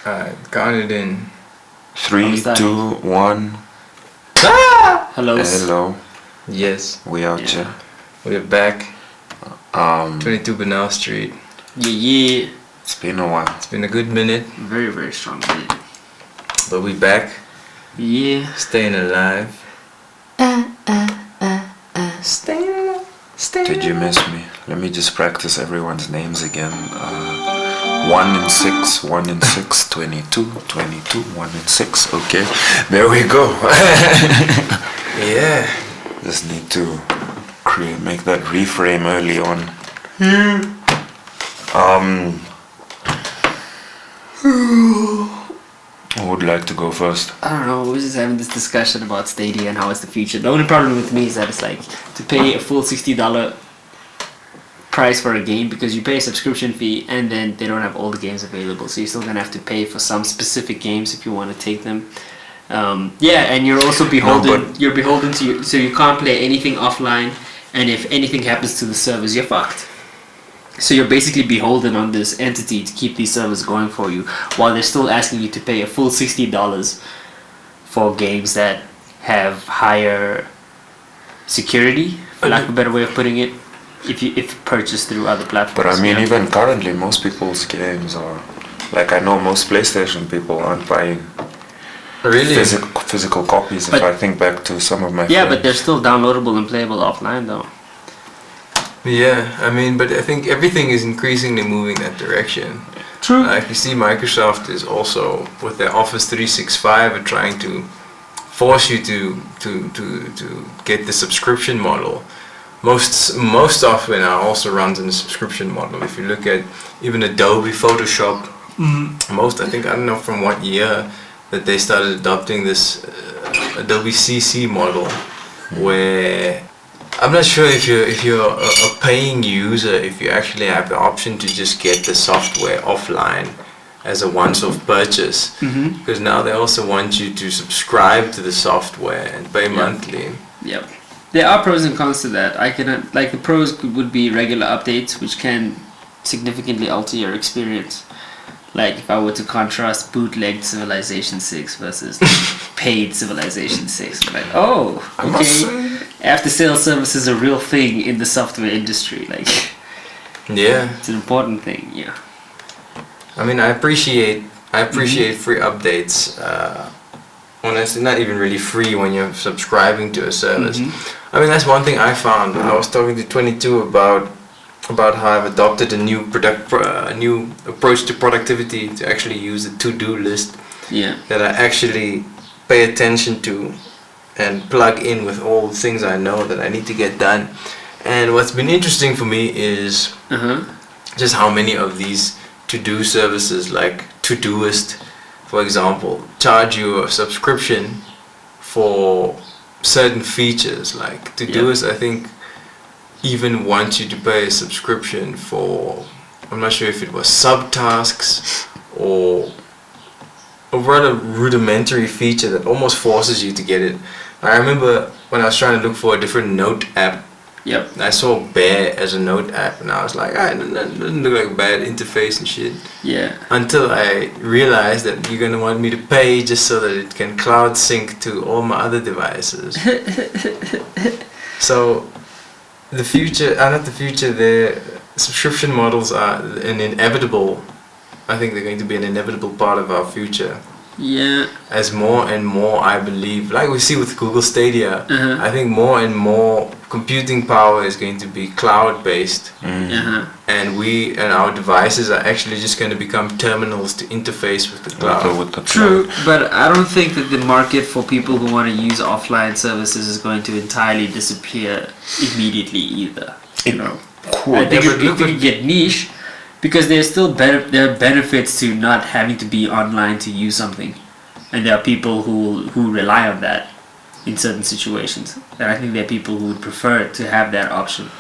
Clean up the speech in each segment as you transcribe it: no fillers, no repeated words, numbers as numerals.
Count it in. 3, 2, 1. Hello. Hello. Yes, We out Yeah. here. we're back. Um, 22 Banal Street. Yeah. it's been a while. It's been a good minute, Very, very strong minute. but we back, Yeah. staying alive. Staying alive. Staying Did you miss me? Let me just practice everyone's names again. 1 and 6, 1 and 6, 22, 22, 1 and 6. Okay, there we go. Yeah. Just need to make that reframe early on. Who would like to go first? I don't know, we're just having this discussion about Stadia and how it's the future. The only problem with me is that it's like to pay a full $60 price for a game because you pay a subscription fee and then they don't have all the games available. So you're still gonna have to pay for some specific games if you want to take them. Yeah, and you're also beholden. You're beholden to so you can't play anything offline. And if anything happens to the servers, you're fucked. So you're basically beholden on this entity to keep these servers going for you, while they're still asking you to pay a full $60 for games that have higher security, for lack of a better way of putting it, if purchased through other platforms. But I mean, Yeah. even currently, most people's games are like, I know most PlayStation people aren't buying Really? physical copies. But- if I think back to some of my Yeah, friends. but they're still downloadable and playable offline though. Yeah, I mean, but I think everything is increasingly moving that direction. True. Like you see, Microsoft is also with their Office 365 are trying to force you to get the subscription model. Most software now also runs in a subscription model. If you look at even Adobe Photoshop, I don't know from what year that they started adopting this Adobe CC model, where I'm not sure if you're a paying user, if you actually have the option to just get the software offline as a once-off purchase, because now they also want you to subscribe to the software and pay monthly. Yep. There are pros and cons to that. I can like the pros would be regular updates, which can significantly alter your experience. Like if I were to contrast bootlegged Civilization 6 versus paid Civilization 6, I'm like, oh, I must okay. say, After sales service is a real thing in the software industry. Like Yeah, it's an important thing. Yeah. I mean, I appreciate free updates. When it's not even really free when you're subscribing to a service. I mean, that's one thing I found. I was talking to 22 about how I've adopted a new new approach to productivity, to actually use a to-do list Yeah. that I actually pay attention to and plug in with all the things I know that I need to get done. And what's been interesting for me is just how many of these to-do services like Todoist, for example, charge you a subscription for certain features. Like Todoist, I think, even wants you to pay a subscription for, I'm not sure if it was subtasks or a rather rudimentary feature that almost forces you to get it. I remember when I was trying to look for a different note app, Yep. I saw Bear as a note app and I was like, it doesn't look like a bad interface and shit. Yeah. Until I realized that you're gonna want me to pay just so that it can cloud sync to all my other devices. So the future, the subscription models are an inevitable, I think they're going to be an inevitable part of our future. Yeah. As more and more, I believe, like we see with Google Stadia, I think more and more computing power is going to be cloud based, and our devices are actually just going to become terminals to interface with the cloud. with the True, cloud. but I don't think that the market for people who want to use offline services is going to entirely disappear immediately either. You know, I think it could get niche because there's still there are benefits to not having to be online to use something, and there are people who rely on that in certain situations, and I think there are people who would prefer to have that option.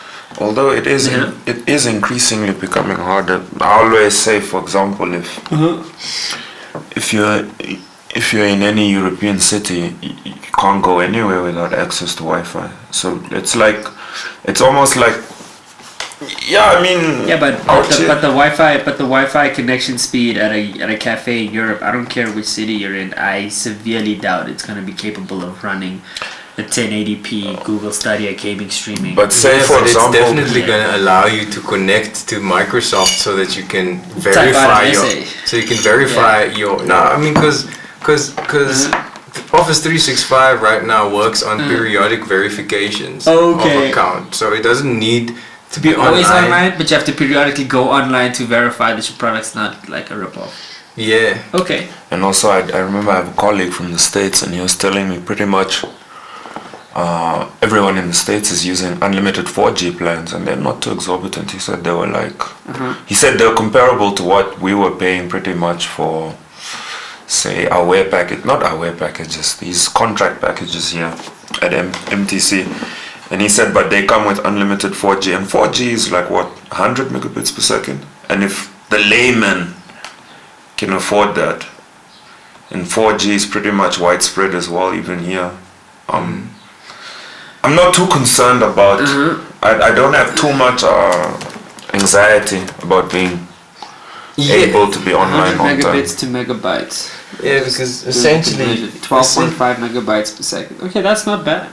Although it is increasingly becoming harder. I always say, for example, if you're in any European city, you can't go anywhere without access to Wi-Fi. So it's almost like Yeah, I mean. Yeah, but out the Wi-Fi connection speed at a cafe in Europe, I don't care which city you're in, I severely doubt it's going to be capable of running a 1080p Google Stadia gaming streaming. But say Yeah, for but example, it's definitely Yeah. going to allow you to connect to Microsoft so that you can Type out verify an your. essay. So you can verify your. No, I mean because Office 365 right now works on periodic verifications Okay. of account, so it doesn't need to be Always online. online, but you have to periodically go online to verify that your product's not like a ripoff. Yeah. Okay. and also I remember I have a colleague from the States, and he was telling me pretty much everyone in the States is using unlimited 4G plans, and they're not too exorbitant. He said they were like, he said they're comparable to what we were paying pretty much for, say, our wear package, not our wear packages, these contract packages here at MTC. And he said, but they come with unlimited 4G, and 4G is like what, 100 megabits per second? And if the layman can afford that, and 4G is pretty much widespread as well, even here. I'm not too concerned about. I don't have too much anxiety about being able to be 100 online on time. megabits to megabytes. Yeah, because essentially 12.5 megabytes per second. Okay, that's not bad.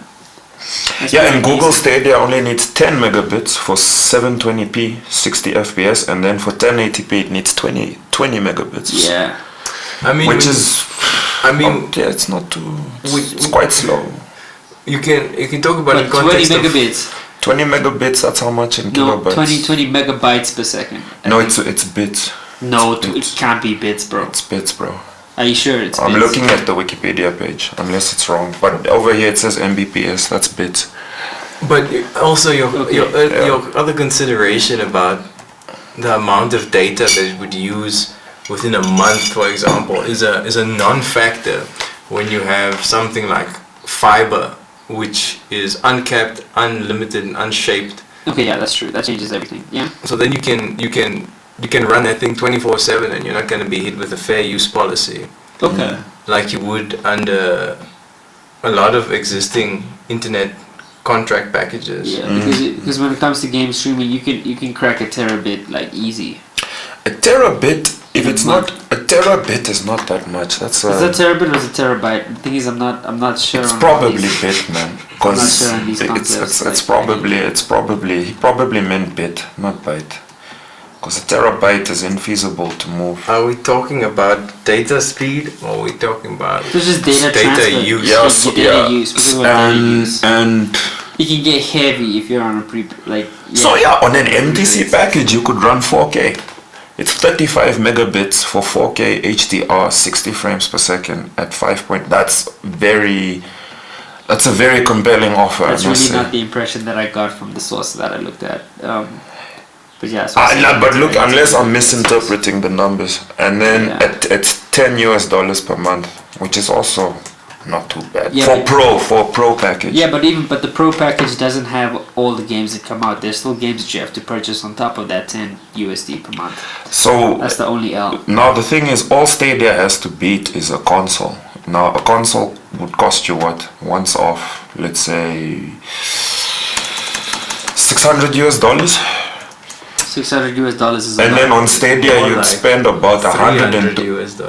That's Yeah, pretty and Google decent. Stadia only needs 10 megabits for 720p 60 FPS, and then for 1080p it needs 20 megabits. Yeah. I mean, Which is, I mean, yeah, it's not too. we- It's quite slow. you can talk about But in 20 context of megabits. 20 megabits. That's how much in No, kilobytes. 20 megabytes per second. No, it's bits. No, it's it bits. can't be bits, bro. It's bits, bro. Are you sure it's I'm bits? looking at the Wikipedia page, unless it's wrong. But over here it says Mbps. That's bits. But also Okay. your other consideration about the amount of data that it would use within a month, for example, is a non-factor when you have something like fiber, which is uncapped, unlimited, and unshaped. Okay, yeah, that's true. That changes everything. Yeah. So then you can run that thing 24/7, and you're not going to be hit with a fair use policy Okay. like you would under a lot of existing internet contract packages. Yeah, because when it comes to game streaming, you can crack a terabit like easy. A terabit. If it's not a terabit, is not that much. That's Is that terabit or is it terabyte? The thing is, I'm not sure. It's on probably these. bit, man. I'm not Because sure on these concepts, it's probably he probably meant bit, not byte. Because a terabyte is infeasible to move. Are we talking about data speed, or are we talking about It's just data data transfer. use? Yeah, Yeah, so- data yeah. use. Because of data use. And It can get heavy if you're on a like. Yeah. so yeah, on an MTC package you could run 4K. It's 35 megabits for 4K HDR, 60 frames per second at 5 point. That's a very compelling offer. I That's must really say. not the impression that I got from the source that I looked at. But yeah. So But look, unless I'm misinterpreting the numbers, and then Yeah. it's $10 per month, which is also not too bad Yeah, for but- a pro package. Yeah, but the Pro package doesn't have all the games that come out. There's still games that you have to purchase on top of that 10 USD per month. So That's the only L. now the thing is, all Stadia has to beat is a console. Now a console would cost you what? Once off, let's say $600. $600 is a And lot. then on Stadia More you'd like spend about 300 $100 US.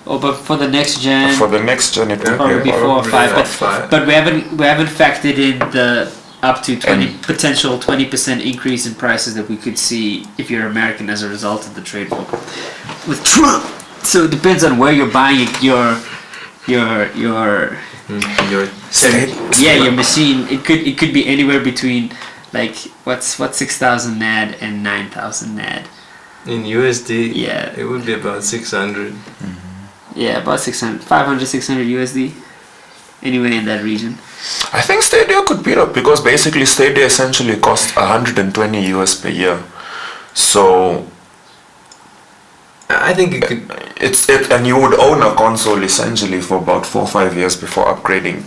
Oh, but for the next gen, for the next gen. It would probably be be 4 or probably 5. about But, five. but we haven't factored in the up to 20 And- potential 20% increase in prices that we could see if you're American as a result of the trade war with Trump. So it depends on where you're buying your Your yeah, your machine. It could be anywhere between like what's 6,000 NAD and 9,000 NAD. in USD, Yeah. it would be about 600. Yeah, about 500, 600 USD. Anywhere in that region. I think Stadia could beat up because basically Stadia essentially costs 120 US per year. So I think it could. and you would own a console essentially for about 4 or 5 years before upgrading.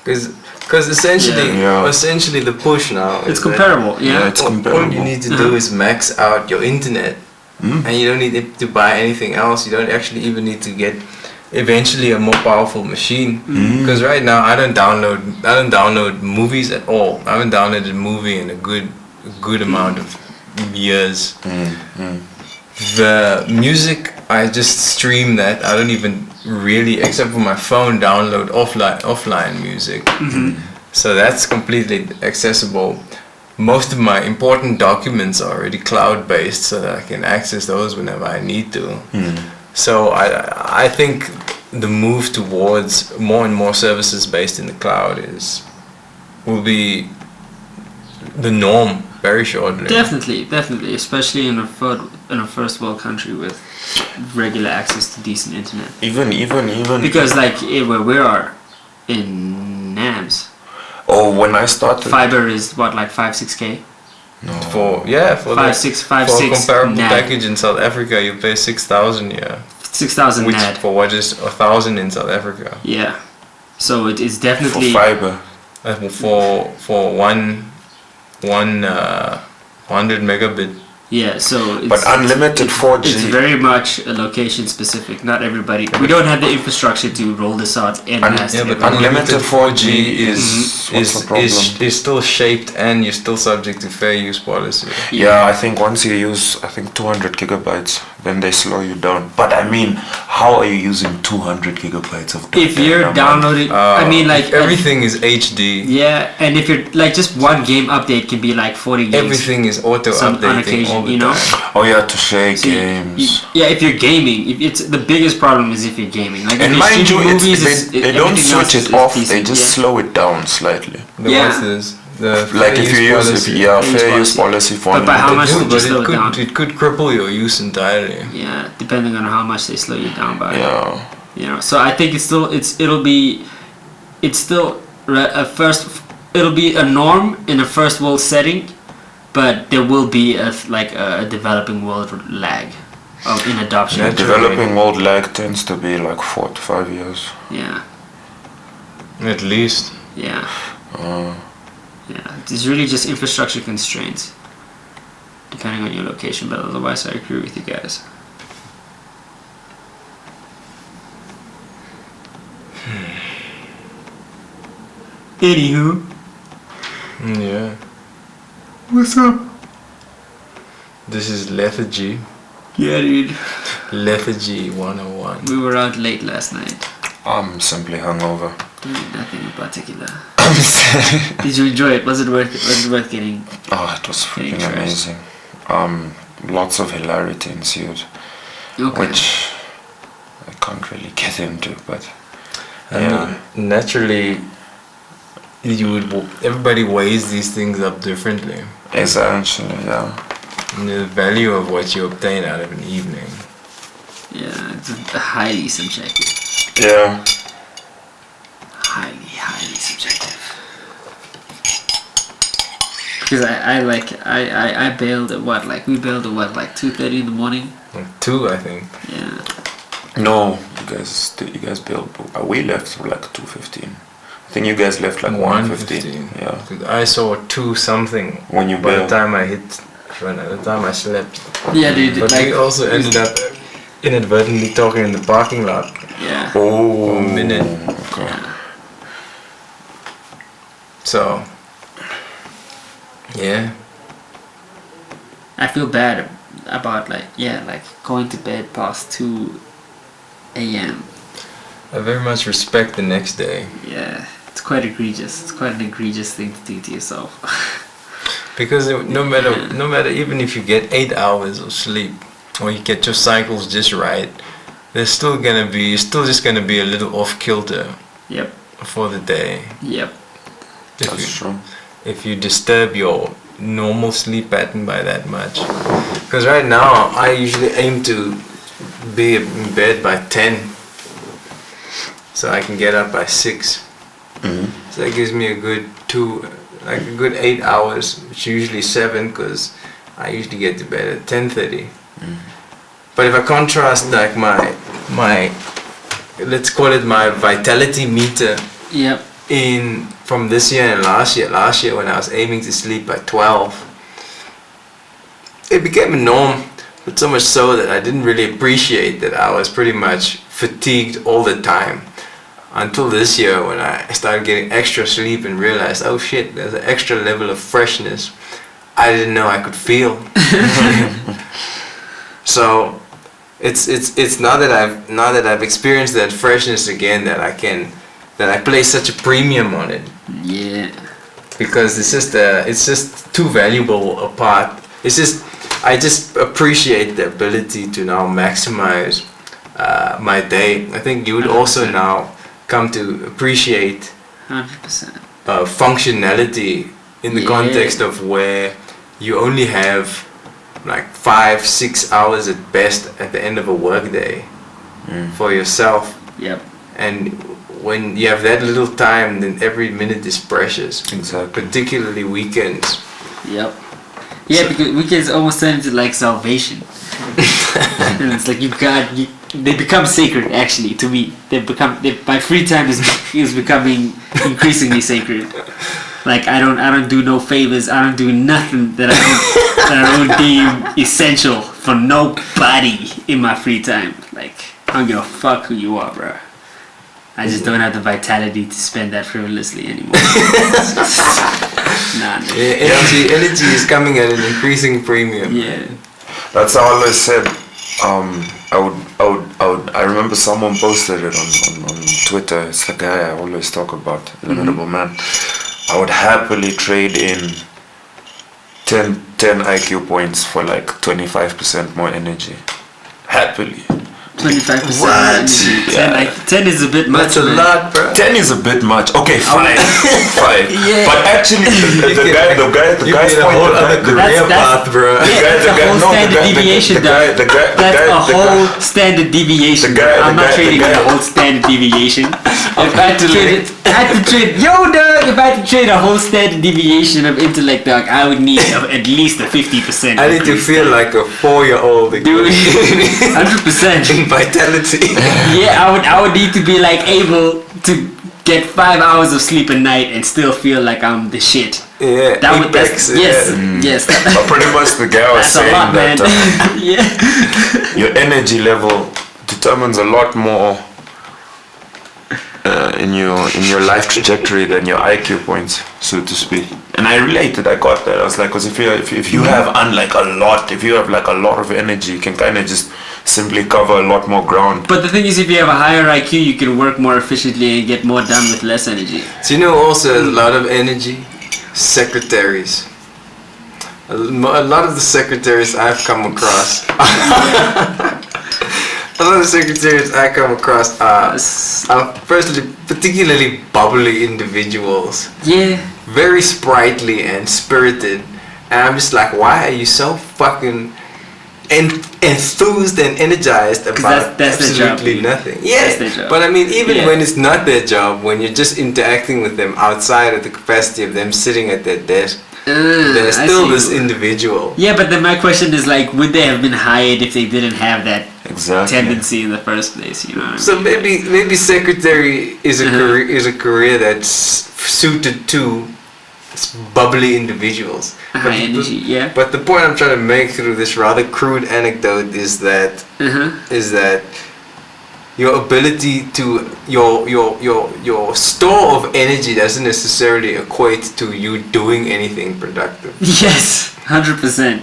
Because essentially, Yeah. essentially the push now. It's is that comparable, yeah. it's all you comparable. need to do is max out your internet, and you don't need to buy anything else. You don't actually even need to get eventually a more powerful machine. Because right now I don't download movies at all. I haven't downloaded a movie in a good a good amount of years. The music, I just stream that. I don't even really, except for my phone, download offline music. So that's completely accessible. Most of my important documents are already cloud-based, so that I can access those whenever I need to. So I think the move towards more and more services based in the cloud will be the norm very shortly. Definitely, especially in a first world country with regular access to decent internet. Even Because like where we are in NAMS, when I started, fiber is what, like 5-6K? For Five six for a comparable NAD. package in South Africa, you pay 6,000 6,000 which NAD. for what is 1,000 in South Africa. Yeah. So it is for definitely fiber. For one 100 megabit. yeah. So it's, But unlimited 4G. It's very much location specific. Not everybody. We don't have the infrastructure to roll this out en masse. Yeah, to but everybody. unlimited 4G is what's the problem? is still shaped, and you're still subject to fair use policy. Yeah, I think once you use 200 gigabytes, then they slow you down. But I mean, how are you using 200 gigabytes of data? If you're in a month? downloading, I mean, like everything is HD. Yeah, and if you're like just one game update can be like 40 gigs. Everything is auto Some on updating occasion, all the you know? time. Oh yeah, to share So games. yeah, if you're gaming, if it's the biggest problem is if you're gaming. Like if And you're mind you, streaming movies, they don't everything else switch is it off. decent, They just yeah. slow it down slightly. The Yeah. what's this? The Like fair if you use use policy. fair use policy. policy for But by how much They do, would you but slow it down? it could cripple your use entirely. Yeah, depending on how much they slow you down by. Yeah. You know, so I think it'll be a norm in a first world setting, but there will be a developing world lag in adoption. Yeah, Developing world lag tends to be like 4 to 5 years. Yeah, At least. yeah, yeah. It's really just infrastructure constraints, depending on your location. But otherwise, I agree with you guys. Anywho, Yeah. what's up? This is lethargy. Yeah, dude. Lethargy 101. We were out late last night. I'm simply hungover. Doing nothing in particular. Did you enjoy it? Was it worth it? Was it worth getting? Oh, it was Getting freaking trashed. amazing. Lots of hilarity ensued, Okay. which I can't really get into, but I yeah. mean, naturally, everybody weighs these things up differently. Essentially, yeah. And the value of what you obtain out of an evening. Yeah, it's highly subjective. Yeah. Highly subjective. Because I bailed at what? Like, we bailed at what? Like 2:30 in the morning? Like 2, I think. Yeah. No, you guys built. We left for like 2:15. I think you guys left like 1:15. Yeah. 'Cause I saw 2 something When you by the bailed. time the time I slept. Yeah, dude. But we also ended up inadvertently talking in the parking lot. Yeah. Oh. For a minute. Okay. Yeah. So, yeah. I feel bad about like going to bed past 2 a.m. I very much respect the next day. Yeah, it's quite egregious. It's quite an egregious thing to do to yourself. Because no matter, even if you get 8 hours of sleep, or you get your cycles just right, there's still just gonna be a little off kilter Yep. for the day. Yep. That's true. If you disturb your normal sleep pattern by that much. Because right now, I usually aim to be in bed by 10, so I can get up by 6. So that gives me a good 8 hours, which is usually 7, because I usually get to bed at 10:30. But if I contrast like my let's call it my vitality meter Yep. from this year and last year when I was aiming to sleep by 12, it became a norm, but so much so that I didn't really appreciate that I was pretty much fatigued all the time. Until this year when I started getting extra sleep and realized, oh shit, there's an extra level of freshness. I didn't know I could feel. So it's now that I've experienced that freshness again that I place such a premium on it. Yeah. Because it's just too valuable a part. I just appreciate the ability to now maximize my day. I think you would also now come to appreciate 100%. Functionality in the context of where you only have like 5-6 hours at best at the end of a workday for yourself. Yep. And when you have that little time, then every minute is precious. Exactly. Particularly weekends. Yep. Yeah, because weekends almost turn into like salvation. And it's like they become sacred actually to me. My free time is becoming increasingly sacred. Like I don't do no favors. I don't do nothing that I don't deem essential for nobody in my free time. Like I don't give a fuck who you are, bro. I just don't have the vitality to spend that frivolously anymore. Nah. Yeah, energy is coming at an increasing premium. Yeah. That's how I always said. I remember someone posted it on Twitter. It's the guy I always talk about, the Honorable Man. I would happily trade in 10 IQ points for like 25% more energy. Happily. 25%. What? 10 is a bit much. That's a lot, bro. 10 is a bit much. Okay, fine. Fine. Yeah. But actually, the guy's a whole other career That's- path, bro. That's a whole standard deviation, dog. That's a whole standard deviation. I'm not trading a whole standard deviation. If I had to trade, if I had to trade a whole standard deviation of intellect, dog, I would need at least a 50%. I need to feel like a 4-year-old again. Dude, 100%. In vitality. Yeah, I would need to be like able to get 5 hours of sleep a night and still feel like I'm the shit. Yeah, That's, yes. But pretty much the guy was That's a saying lot, that man. Yeah. your energy level determines a lot more in your life trajectory than your IQ points, so to speak. And I related. I got that. I was like, because if you have if you have like a lot of energy, you can kind of just simply cover a lot more ground. But the thing is, if you have a higher IQ, you can work more efficiently and get more done with less energy. So you know also a lot of energy? Secretaries. A lot of the secretaries I've come across a lot of secretaries I come across are personally particularly bubbly individuals. Yeah. Very sprightly and spirited. And I'm just like, why are you so fucking enthused and energized about that's their job, absolutely dude. nothing? That's Yeah, their job. but I mean, even Yeah. when it's not their job, when you're just interacting with them outside of the capacity of them sitting at their desk, they're I still see. this individual. Yeah, but then my question is like, would they have been hired if they didn't have that Exactly. tendency in the first place? You know what I mean? So maybe secretary is a career that's suited to bubbly individuals. High energy, yeah. But the point I'm trying to make through this rather crude anecdote is that your ability to your store of energy doesn't necessarily equate to you doing anything productive. Yes, 100%,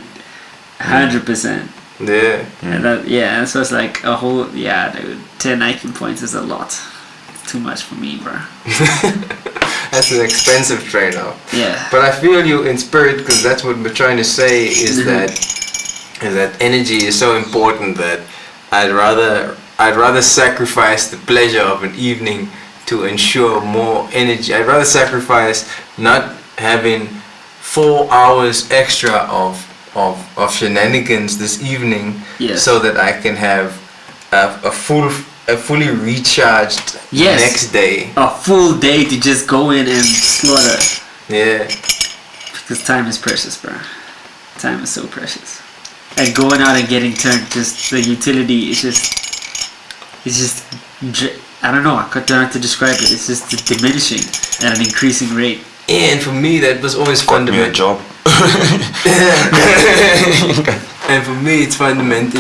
100%. Yeah. And so it's like a whole, dude, 10 IQ points is a lot. It's too much for me, bro. That's an expensive trade-off. Yeah. But I feel you in spirit because that's what we're trying to say is that energy is so important that I'd rather sacrifice the pleasure of an evening to ensure more energy. I'd rather sacrifice not having 4 hours extra of shenanigans this evening, Yes. so that I can have a fully recharged Yes. next day. A full day to just go in and slaughter. Yeah. Because time is precious, bro. Time is so precious. And going out and getting turned, just the utility is just, I don't know, I don't know how to describe it. It's just diminishing at an increasing rate. And for me, that was always Got me a fundamental. job. And for me, it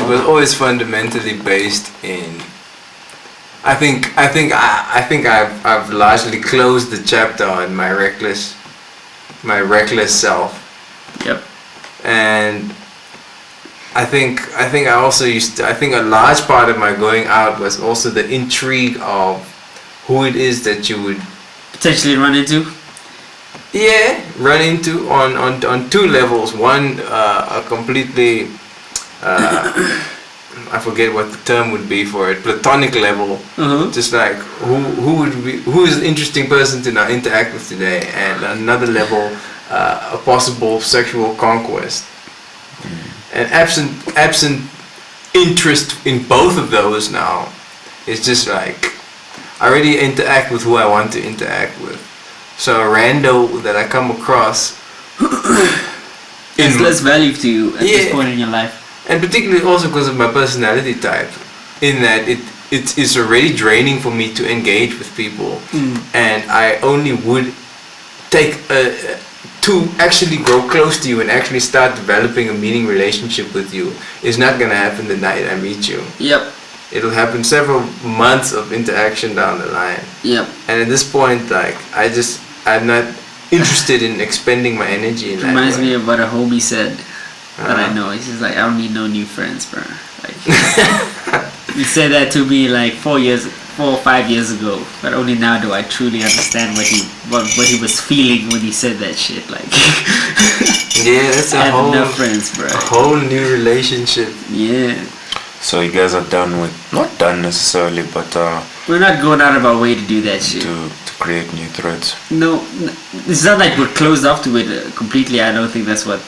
was always fundamentally based in. I think I've largely closed the chapter on my reckless self. Yep. and I think I also I think a large part of my going out was also the intrigue of who it is that you would potentially run into. Run into on two levels. One, a completely I forget what the term would be for it, platonic level. Just like who is an interesting person to now interact with today, and another level, a possible sexual conquest. And absent interest in both of those now, it's just like I already interact with who I want to interact with. So a rando that I come across It's less value to you at this point in your life. And particularly also because of my personality type, in that it is already draining for me to engage with people, and I only would take to actually grow close to you and actually start developing a meaning relationship with you is not gonna happen the night I meet you. Yep. It'll happen several months of interaction down the line. Yep. And at this point, like I'm not interested in expending my energy in that Reminds way. me of what a homie said that I know. He's just like, I don't need no new friends, bro. Like, he said that to me like 4 or 5 years ago, but only now do I truly understand what he was feeling when he said that shit. Like, yeah, that's I have no friends, bro. a whole new relationship. Yeah. So you guys are done with, not done necessarily, but We're not going out of our way to do that shit. to create new threads. No, it's not like we're closed off to it completely. I don't think that's what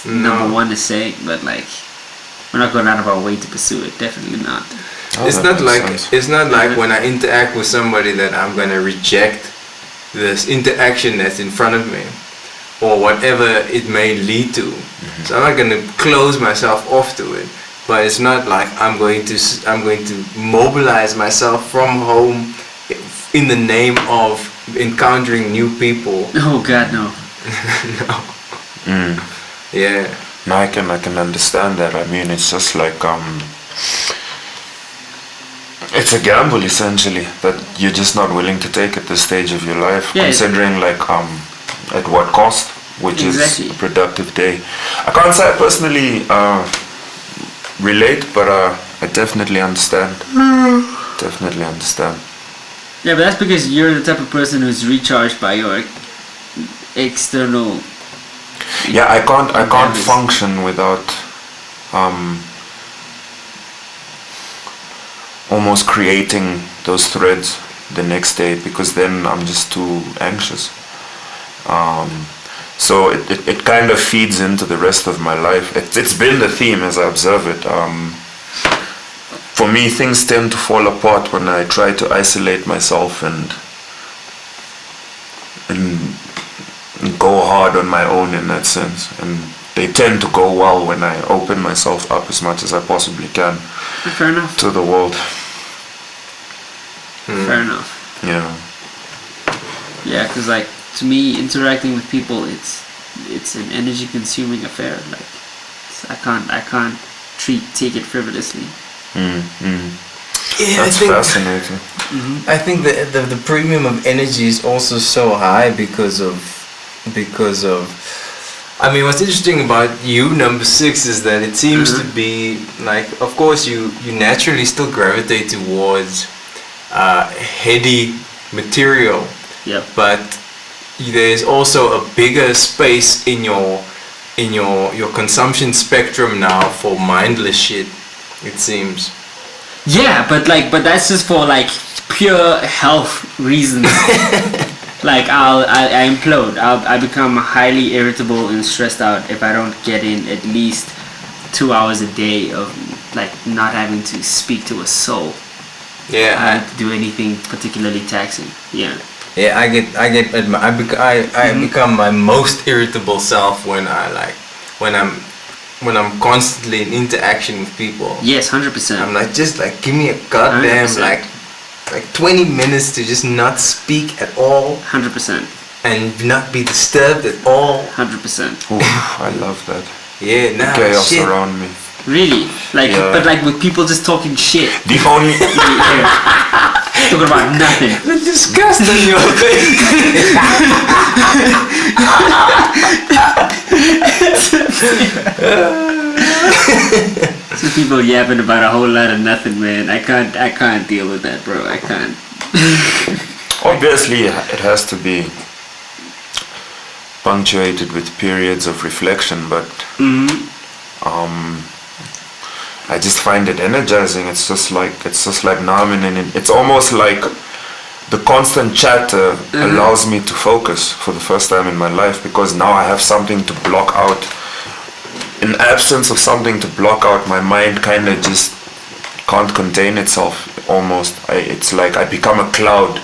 number one is saying. But like, we're not going out of our way to pursue it. Definitely not. Oh, It's that not makes like sense. it's not like when I interact with somebody that I'm gonna reject this interaction that's in front of me, or whatever it may lead to. So I'm not gonna close myself off to it. But it's not like I'm going to mobilize myself from home in the name of encountering new people. Oh God, no. No. Yeah. No, I can understand that. I mean, it's just like it's a gamble essentially that you're just not willing to take at this stage of your life, Yeah, considering like at what cost, which Exactly. is a productive day. I can't say I personally relate, but I definitely understand. Definitely understand. Yeah, but that's because you're the type of person who's recharged by your external. Yeah, I can't Endeavors. function without almost creating those threads the next day, because then I'm just too anxious. So it kind of feeds into the rest of my life. It's been the theme as I observe it. For me, things tend to fall apart when I try to isolate myself and go hard on my own in that sense. And they tend to go well when I open myself up as much as I possibly can Fair enough. to the world. Fair enough. Yeah. Yeah, because like to me, interacting with people, it's an energy-consuming affair. Like, I can't take it frivolously. Yeah, That's fascinating. I think the premium of energy is also so high because of I mean, what's interesting about you, number 6, is that it seems to be like, of course you naturally still gravitate towards heady material, Yep. but there's also a bigger space in your consumption spectrum now for mindless shit, it seems. Yeah, but that's just for like pure health reasons. Like I implode. I become highly irritable and stressed out if I don't get in at least 2 hours a day of like not having to speak to a soul. Yeah, To do anything particularly taxing. Yeah. yeah, I become my most irritable self when I'm constantly in interaction with people. Yes, 100%. I'm like, just like give me a goddamn 100%. like 20 minutes to just not speak at all 100%. and not be disturbed at all. 100%. Oof, I love that. Yeah, nah, Chaos shit. around me. Really? Like, Yeah. but like with people just talking shit. The only talking about nothing. The disgust on your face. Some people yapping about a whole lot of nothing, man. I can't deal with that, bro. I can't. Obviously, it has to be punctuated with periods of reflection, but I just find it energizing. It's just like now I'm in it. It's almost like the constant chatter allows me to focus for the first time in my life, because now I have something to block out. In absence of something to block out, my mind kind of just can't contain itself almost. It's like I become a cloud,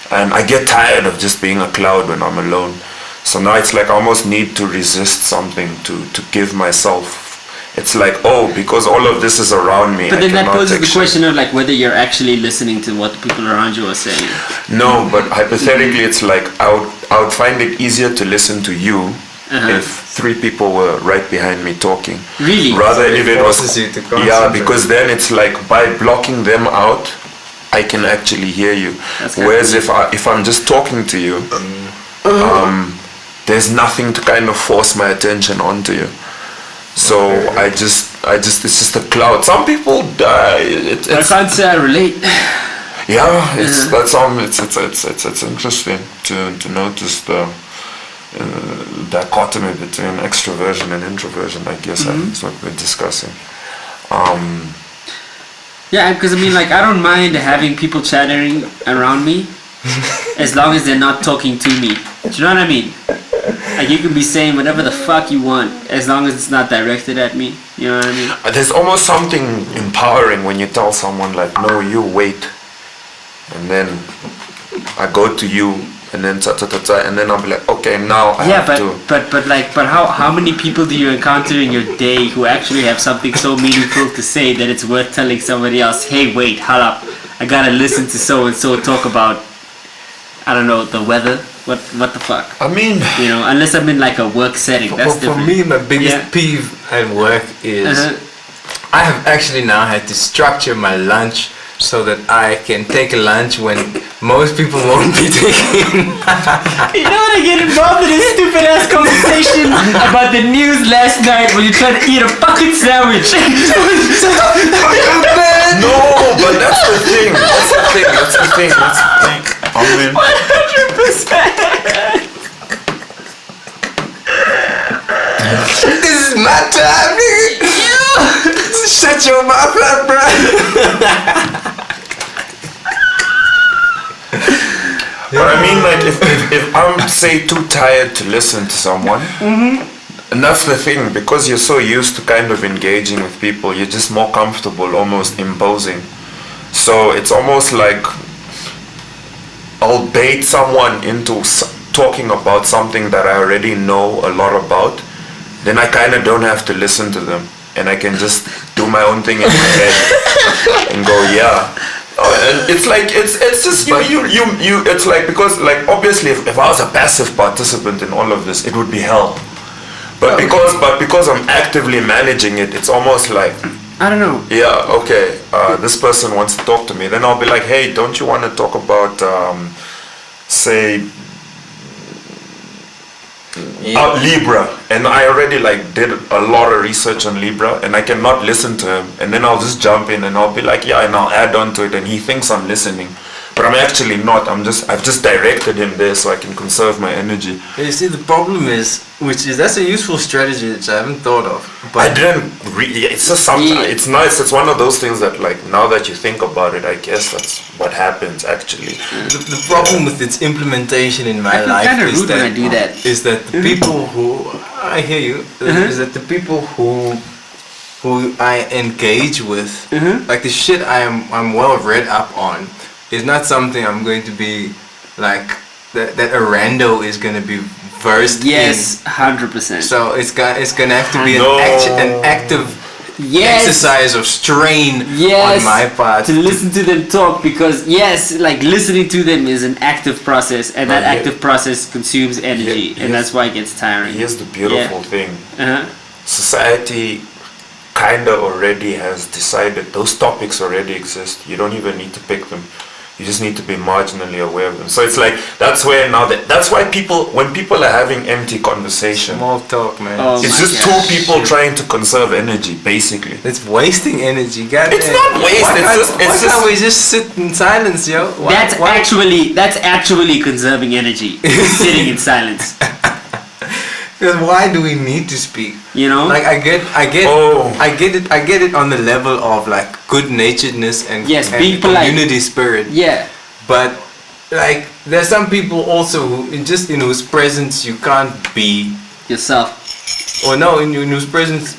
and I get tired of just being a cloud when I'm alone. So now it's like I almost need to resist something to give myself. It's like, because all of this is around me. But then that poses the question of like whether you're actually listening to what the people around you are saying. No, but hypothetically, it's like I would find it easier to listen to you if 3 people were right behind me talking. Really? Rather So if it was, because then it's like by blocking them out, I can actually hear you. Whereas if I'm just talking to you, there's nothing to kind of force my attention onto you. So I just it's just a cloud. Some people die. I can't say I relate. Yeah, it's interesting to notice the dichotomy between extroversion and introversion. I guess that's what we're discussing. Yeah, because I mean, like, I don't mind having people chattering around me as long as they're not talking to me. Do you know what I mean? Like, you can be saying whatever the fuck you want as long as it's not directed at me. You know what I mean? There's almost something empowering when you tell someone like, no, you wait, and then I go to you, and then and then I'll be like, okay, now I have to. But how many people do you encounter in your day who actually have something so meaningful to say that it's worth telling somebody else, hey, wait, hold up, I gotta listen to so and so talk about, I don't know, the weather. What the fuck? I mean, you know, unless I'm in like a work setting, that's for different. me, my biggest peeve at work is I have actually now had to structure my lunch so that I can take a lunch when most people won't be taking. You know what, I get involved in this stupid ass conversation about the news last night when you try to eat a fucking sandwich. No, but that's the thing. I mean, 100%. This is my time, nigga. Shut your mouth up, bro. But I mean, like, if I'm, say, too tired to listen to someone, and that's the thing, because you're so used to kind of engaging with people, you're just more comfortable almost imposing. So it's almost like I'll bait someone into talking about something that I already know a lot about, then I kind of don't have to listen to them, and I can just do my own thing in my head and go, yeah. And it's like it's just you it's like, because like obviously if I was a passive participant in all of this, it would be hell. But because I'm actively managing it, it's almost like, I don't know. yeah, okay, this person wants to talk to me, then I'll be like, hey, don't you want to talk about say Libra, and I already like did a lot of research on Libra, and I cannot listen to him, and then I'll just jump in and I'll be like, yeah, and I'll add on to it, and he thinks I'm listening, but I'm actually not. I've just directed him there so I can conserve my energy. You see, the problem is, that's a useful strategy that I haven't thought of. I didn't really. It's just something. It's nice. It's one of those things that, like, now that you think about it, I guess that's what happens actually. The problem with its implementation in my life is that the people who I hear you is that the people who I engage with, like the shit I'm well read up on, is not something I'm going to be like that a rando is going to be versed in. Yes, 100%. So it's gonna have to be an active exercise of strain on my part to listen to them talk, because like listening to them is an active process, and that active process consumes energy, and that's why it gets tiring. Here's the beautiful thing. Society kinda already has decided those topics already exist. You don't even need to pick them. You just need to be marginally aware of them. So it's like that's where now that's why when people are having empty conversation, Small talk, man. Oh it's my just gosh. two people trying to conserve energy, basically. It's wasting energy, goddamn. It's not waste, Why can't we just sit in silence, yo? That's actually conserving energy. Sitting in silence. Because why do we need to speak? You know? Like I get Oh. I get it on the level of like good naturedness and, Yes, and being polite. community spirit. Yeah. But like there's some people also who in whose presence you can't be, Yourself. or no, in whose presence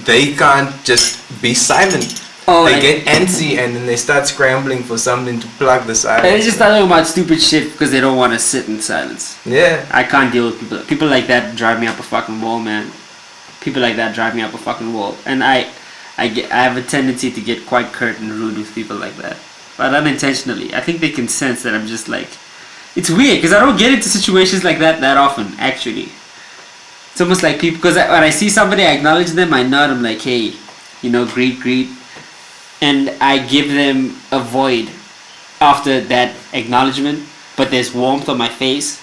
they can't just be silent. Oh, they like- get antsy and then they start scrambling for something to plug the silence. And they just start talking about stupid shit because they don't want to sit in silence. Yeah. I can't deal with people. People like that drive me up a fucking wall, man. People like that drive me up a fucking wall. And I have a tendency to get quite curt and rude with people like that. But unintentionally. I think they can sense that I'm just like... It's weird because I don't get into situations like that often, actually. It's almost like people... Because when I see somebody, I acknowledge them, I nod, I'm like, hey, you know, greet. And I give them a void after that acknowledgement, but there's warmth on my face,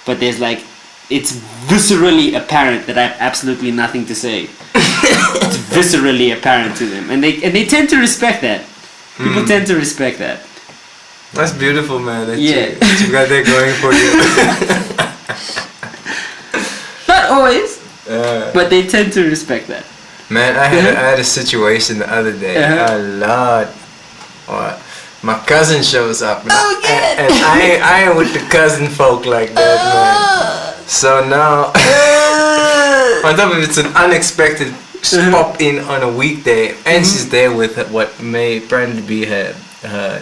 but there's like, it's viscerally apparent that I have absolutely nothing to say. It's viscerally apparent to them, and they tend to respect that. People tend to respect that. That's beautiful, man. That Yeah. you got that going for you. Not always, but they tend to respect that. Man, I had a situation the other day. Uh-huh. A lot. My cousin shows up, and, Oh, yeah. and I ain't with the cousin folk like that, man. So now, on top of it's an unexpected pop in on a weekday, and she's there with what may apparently be her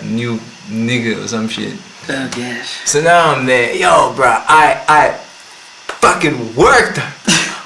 new nigga or some shit. Oh gosh. So now I'm there, yo, bro. I fucking worked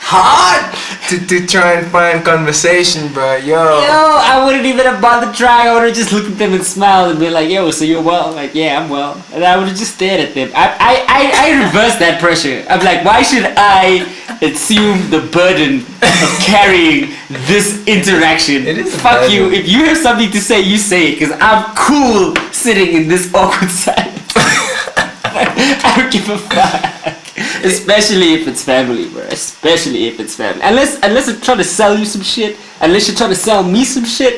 hard to try and find conversation, bro. Yo, I wouldn't even have bothered trying. I would have just looked at them and smiled and be like, yo, so you're well? Like, yeah, I'm well. And I would have just stared at them. I reversed that pressure. I'm like, why should I assume the burden of carrying this interaction? It is a Fuck you. burden. If you have something to say, you say it. Because I'm cool sitting in this awkward silence. I don't give a fuck. Especially if it's family, bro. Especially if it's family. Unless I'm trying to sell you some shit. Unless you're trying to sell me some shit.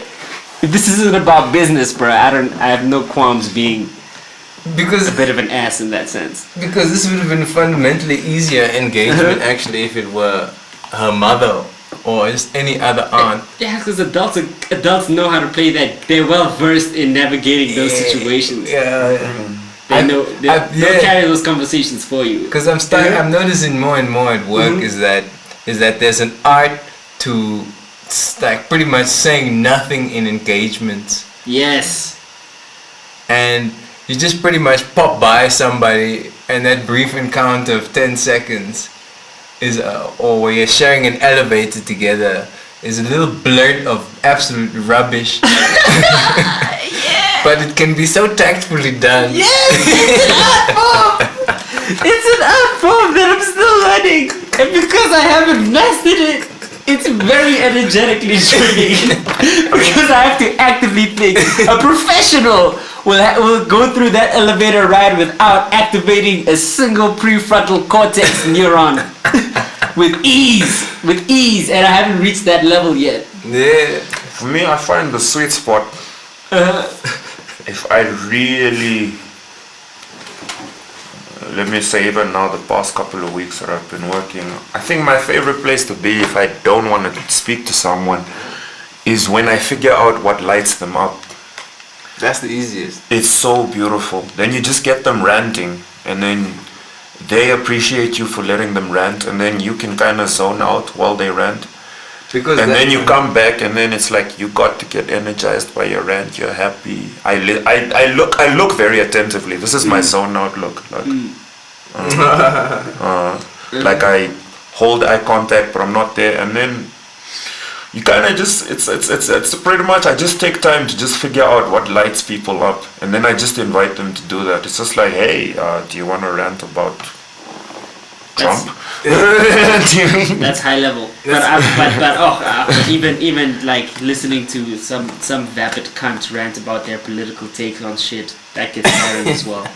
If this isn't about business, bro, I have no qualms being because a bit of an ass in that sense. Because this would have been fundamentally easier engagement actually if it were her mother or just any other aunt. Yeah, because adults know how to play that. They're well versed in navigating those situations. Yeah. They know they'll carry those conversations for you. Because I'm noticing more and more at work is that there's an art to like pretty much saying nothing in engagements, Yes. and you just pretty much pop by somebody, and that brief encounter of 10 seconds is or where you're sharing an elevator together is a little blurt of absolute rubbish. But it can be so tactfully done. Yes, it's an art form. It's an art form that I'm still learning, and because I haven't mastered it, it's very energetically draining. Because I have to actively think. A professional will go through that elevator ride without activating a single prefrontal cortex neuron. With ease, and I haven't reached that level yet. Yeah. For me, I find the sweet spot if I really, let me say, even now the past couple of weeks that I've been working, I think my favorite place to be if I don't want to speak to someone is when I figure out what lights them up. That's the easiest. It's so beautiful. Then you just get them ranting, and then they appreciate you for letting them rant, and then you can kind of zone out while they rant. Because And then you come back, and then it's like you got to get energized by your rant. You're happy. I look very attentively. This is my zone out look. Like I hold eye contact, but I'm not there. And then you kind of just it's pretty much I just take time to just figure out what lights people up, and then I just invite them to do that. It's just like, hey, do you want to rant about Trump. That's high level. But even like listening to some vapid cunt rant about their political take on shit, that gets tiring as well.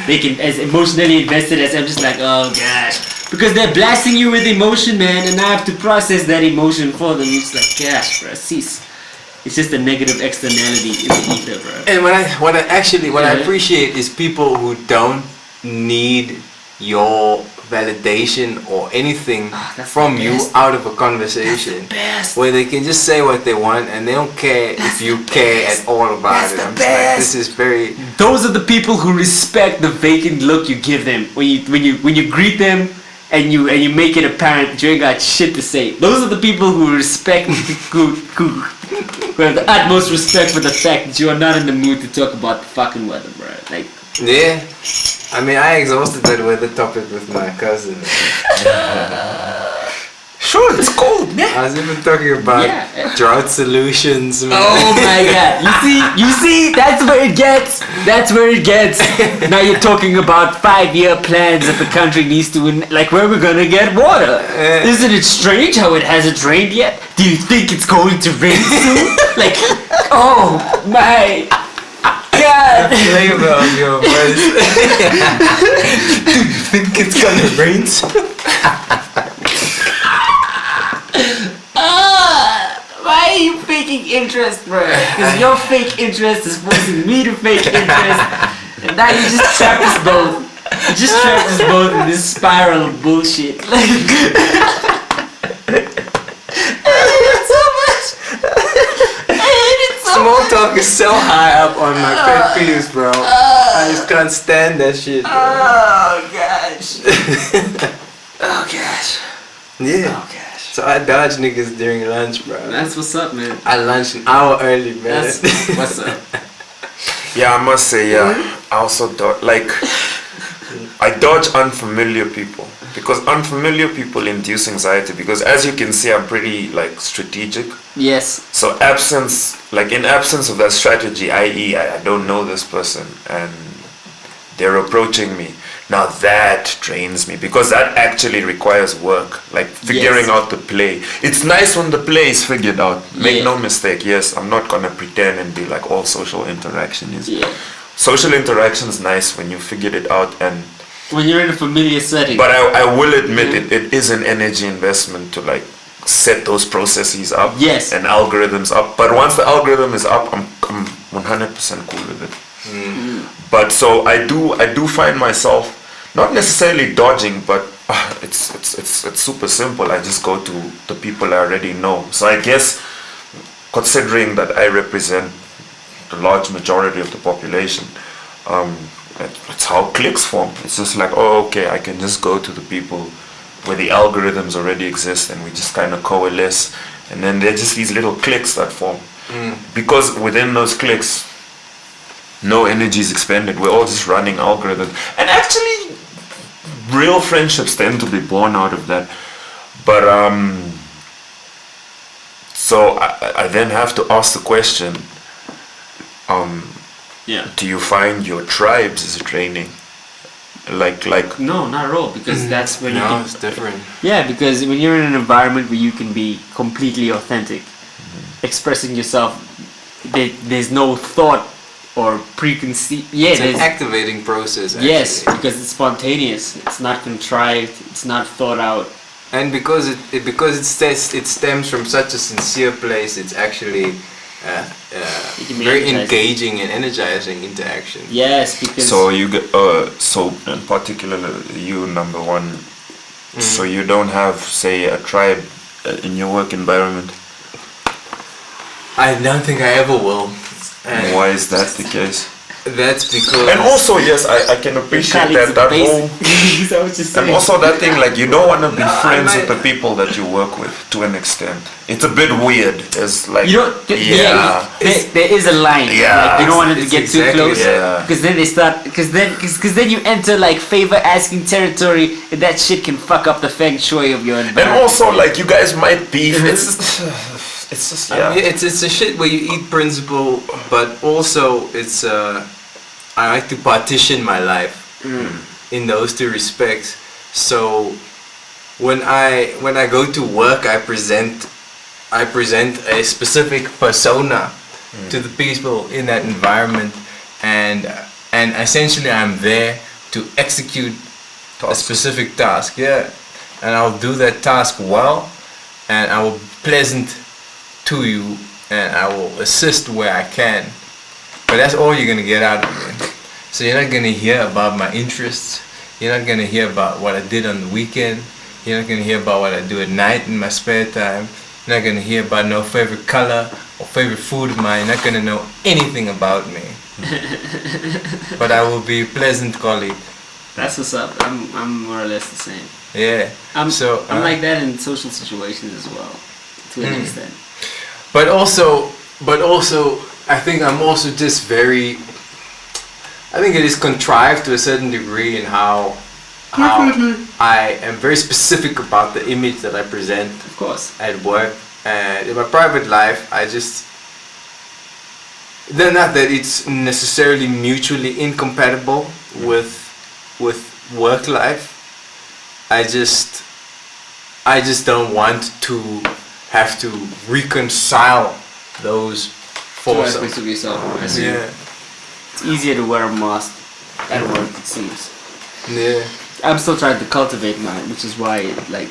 They can as emotionally invested as I'm just like, oh gosh, because they're blasting you with emotion, man, and I have to process that emotion for them. It's like, gosh, bro, cease. It's just a negative externality in the ether, bro. And what I appreciate is people who don't need your validation or anything from you out of a conversation. Where they can just say what they want and they don't care if you care at all about it. I'm just like, this is very. Those are the people who respect the vacant look you give them when you greet them and you make it apparent that you ain't got shit to say. Those are the people who respect who have the utmost respect for the fact that you are not in the mood to talk about the fucking weather, bro. Like, yeah. I mean, I exhausted that weather topic with my cousin. Sure, it's cold. I was even talking about drought solutions. Man. oh my god! You see, that's where it gets. Now you're talking about 5-year plans that the country needs to, like, where we're gonna get water. Isn't it strange how it hasn't rained yet? Do you think it's going to rain soon? Like, oh my god! The flavor of your voice. Do you think it's gonna rain soon? Why are you faking interest, bro? Because your fake interest is forcing me to fake interest, and now you just trapped us both. You just trapped us both in this spiral of bullshit. Like, I hate it so much. I hate it so Small much. talk is so high up on my pet peeves, bro. I just can't stand that shit, bro. Oh gosh. Oh gosh. Yeah. Oh gosh. So I dodge niggas during lunch, bro. That's what's up, man. I lunch an hour early, man. That's what's up. Yeah, I must say, I also I dodge unfamiliar people because unfamiliar people induce anxiety because as you can see, I'm pretty like strategic. Yes. So in absence of that strategy, i.e. I don't know this person and they're approaching me. Now that drains me because that actually requires work, like figuring out the play. It's nice when the play is figured out. Make no mistake. Yes, I'm not gonna pretend and be like all social interaction is. Yeah. Social interaction is nice when you figured it out and. When you're in a familiar setting. But I will admit it is an energy investment to like set those processes up. Yes. And algorithms up. But once the algorithm is up, I'm 100% cool with it. But so I do find myself not necessarily dodging, but it's super simple. I just go to the people I already know. So I guess considering that I represent the large majority of the population, it's how clicks form. It's just like, oh, okay, I can just go to the people where the algorithms already exist and we just kind of coalesce, and then there are just these little cliques that form. Because within those cliques, no energy is expended. We're all just running algorithms. And actually, real friendships tend to be born out of that. But, so I then have to ask the question, do you find your tribes is draining? Like No, not at all, because that's when you No, can, it's different. yeah, because when you're in an environment where you can be completely authentic, expressing yourself, there's no thought or preconceived. Yeah, It's an there's activating process. Actually. yes, because it's spontaneous. It's not contrived. It's not thought out. And because it stems from such a sincere place, it's actually It can be very energizing. engaging and energizing interaction. Yes, because so you get so in particular you number one. So you don't have say a tribe in your work environment. I don't think I ever will. And Why is that the case? That's because. And also, yes, I can appreciate that whole. I was just And saying. also that thing, like you don't want to be No, friends I with the people that you work with to an extent. It's a bit weird. It's like You don't. There is a line. Yeah. Like, you don't want it to It's get too exactly close. that. Yeah. Because then they start. Because then you enter like favor asking territory, and that shit can fuck up the feng shui of your environment. And also, like you guys might beef. It's just I mean, it's a shit where you eat principle, but also it's I like to partition my life in those two respects So when I go to work, I present a specific persona to the people in that environment, and essentially I'm there to execute a specific task. Yeah, and I'll do that task well, and I will be pleasant to you, and I will assist where I can. But that's all you're gonna get out of me. So you're not gonna hear about my interests. You're not gonna hear about what I did on the weekend. You're not gonna hear about what I do at night in my spare time. You're not gonna hear about no favorite color or favorite food of mine. You're not gonna know anything about me. But I will be a pleasant colleague. That's what's up. I'm more or less the same. Yeah. I'm like that in social situations as well, to an extent. But also, I think I'm also just very. I think it is contrived to a certain degree in how I am very specific about the image that I present. Of course. At work and in my private life, I just. Not that it's necessarily mutually incompatible with work life. I just don't want to have to reconcile those forces. Two aspects of yourself. I see. Yeah. It's easier to wear a mask at work, it seems. Yeah. I'm still trying to cultivate mine, which is why like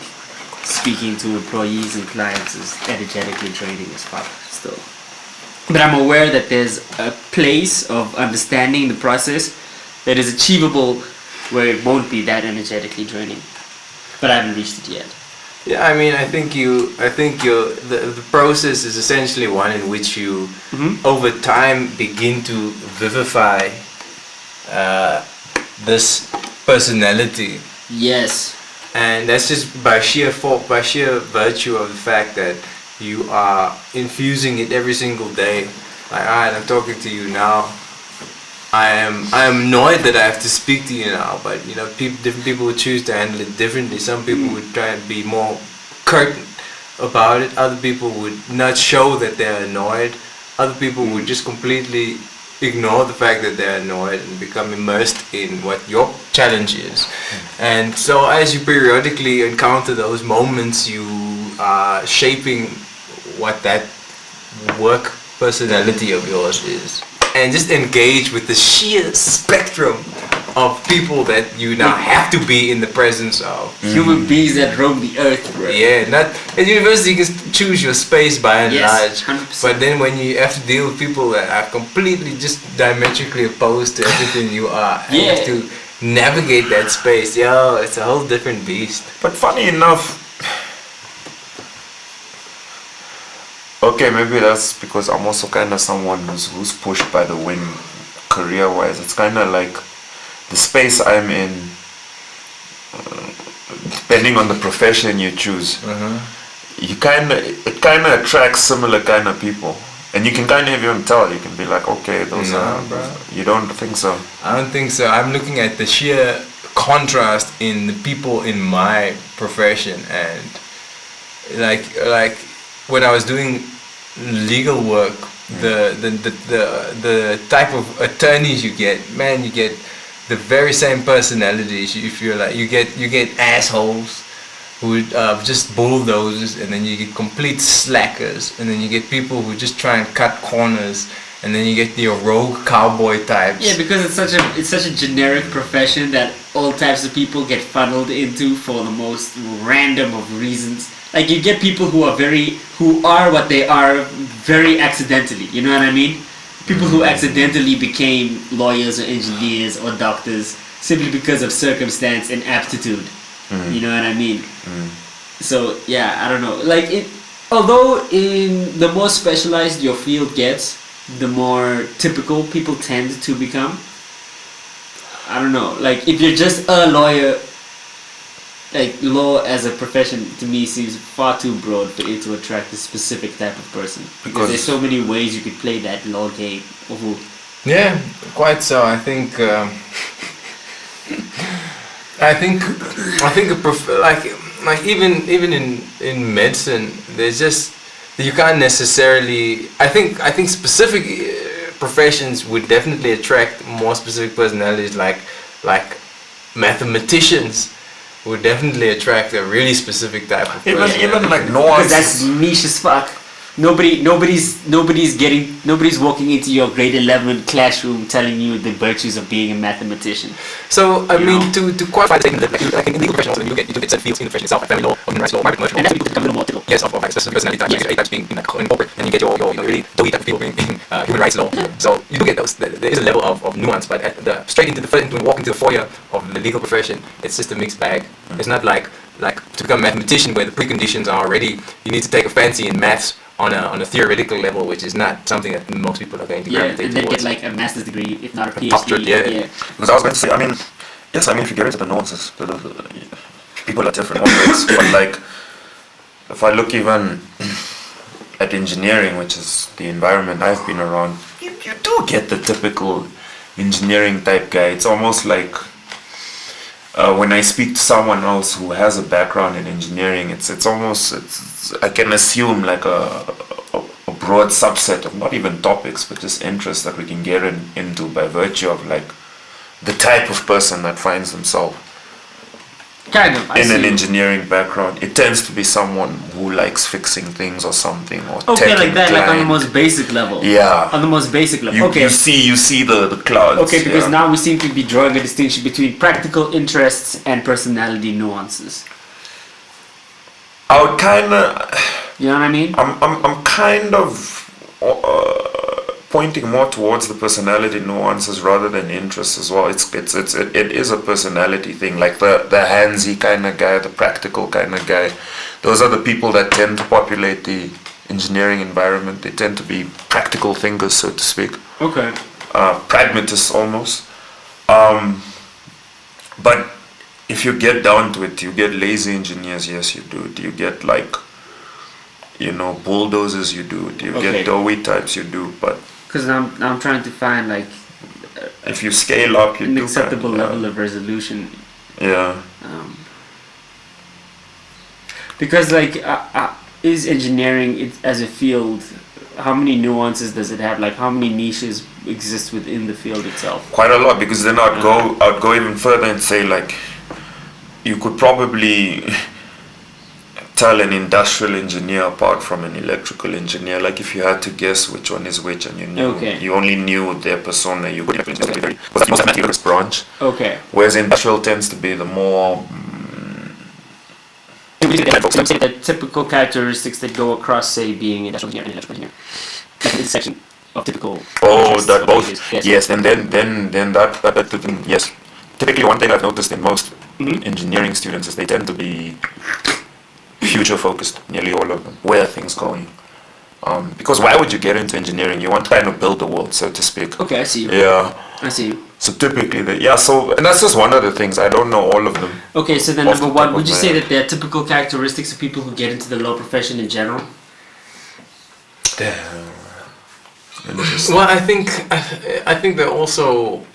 speaking to employees and clients is energetically draining as fuck still. But I'm aware that there's a place of understanding the process that is achievable where it won't be that energetically draining. But I haven't reached it yet. Yeah, I mean, I think the process is essentially one in which you, over time, begin to vivify this personality. Yes. And that's just by sheer virtue of the fact that you are infusing it every single day. Like, alright, I'm talking to you now. I am annoyed that I have to speak to you now, but you know, different people would choose to handle it differently. Some people would try and be more curt about it. Other people would not show that they're annoyed. Other people would just completely ignore the fact that they're annoyed and become immersed in what your challenge is. And so as you periodically encounter those moments, you are shaping what that work personality of yours is. And just engage with the sheer spectrum of people that you now have to be in the presence of. Human beings that roam the earth, bro. Yeah, not at university you can choose your space by and large. 100%. But then when you have to deal with people that are completely just diametrically opposed to everything you are, and you have to navigate that space, it's a whole different beast. But funny enough, okay, maybe that's because I'm also kind of someone who's pushed by the wind career-wise. It's kind of like the space I'm in, depending on the profession you choose, it kind of attracts similar kind of people. And you can kind of even tell, you can be like, okay, those are, bro. You don't think so? I don't think so. I'm looking at the sheer contrast in the people in my profession, and like when I was doing legal work, the type of attorneys you get, man, you get the very same personalities. If you're like, you get assholes who just bulldozers, and then you get complete slackers, and then you get people who just try and cut corners, and then you get your rogue cowboy types. Yeah, because it's such a generic profession that all types of people get funneled into for the most random of reasons. Like you get people who are what they are very accidentally. You know what I mean? People who accidentally became lawyers or engineers or doctors simply because of circumstance and aptitude. You know what I mean? So yeah, I don't know. Like although in the more specialized your field gets, the more typical people tend to become. I don't know. Like if you're just a lawyer, like law as a profession to me seems far too broad for it to attract a specific type of person. Because there's so many ways you could play that law game. Yeah, quite so. I think like even in medicine, there's just you can't necessarily. I think specific professions would definitely attract more specific personalities, like mathematicians. would definitely attract a really specific type of person. Even like Because nuance. that's niche as fuck. Nobody's walking into your grade 11 classroom telling you the virtues of being a mathematician. So I You mean, know? to qualify the statement, like in legal profession also, you do get certain fields in the profession itself, like family law, human rights law, market commercial And law. that's when people become a little more typical. Yes, of like specific personality types, like types being in, like, in corporate, and you get your really doughy type of people in human rights law. So you do get those. There is a level of nuance, but at the straight into the when you walk into the foyer of the legal profession, it's just a mixed bag. It's not like to become a mathematician where the preconditions are already. You need to take a fancy in maths on a theoretical level, which is not something that most people are going to Yeah, gravitate and then towards. get like a master's degree, if not a PhD. Doctorate, yeah. Because I was going to say, I mean, yes, I mean, if you get into the nuances, people are different always. But like, if I look even at engineering, which is the environment I've been around, you do get the typical engineering type guy. It's almost like when I speak to someone else who has a background in engineering, it's I can assume like a broad subset of not even topics, but just interests that we can get into by virtue of like the type of person that finds themselves Kind of. in an engineering background. It tends to be someone who likes fixing things or something, or Okay, tech like that, like on the inclined. most basic level. Yeah. On the most basic level. You, Okay. you see the clouds. Okay, because yeah. now we seem to be drawing a distinction between practical interests and personality nuances. I would kind of. You know what I mean? I'm kind of pointing more towards the personality nuances rather than interests as well. It is a personality thing, like the handsy kind of guy, the practical kind of guy. Those are the people that tend to populate the engineering environment. They tend to be practical thinkers, so to speak, Okay. pragmatists almost. But if you get down to it, you get lazy engineers. Yes, you do. Do you get like, bulldozers? You do. Do you Okay. get doughy types? You do. But Because I'm trying to find like if you scale up, you an do. acceptable kinda, level of resolution. Yeah. Because like is engineering as a field, how many nuances does it have? Like how many niches exist within the field itself? Quite a lot, because then I'd go even further and say like you could probably tell an industrial engineer apart from an electrical engineer. Like if you had to guess which one is which, and you only knew their persona, you could because that's most materials branch. Okay. Whereas industrial tends to be the more So say the typical characteristics that go across, say, being industrial engineer and electrical engineer. Like the intersection of typical. interests that of both engineers. yes, and then that yes. Typically, one thing I've noticed in most engineering students is they tend to be future focused, nearly all of them. Where are things going? Because why would you get into engineering? You want to kind of build the world, so to speak. Okay, I see. Yeah. I see. So typically, and that's just one of the things. I don't know all of them. Okay, so then Off the number top one, of would you my say head. that there are typical characteristics of people who get into the law profession in general? Well, I think there are also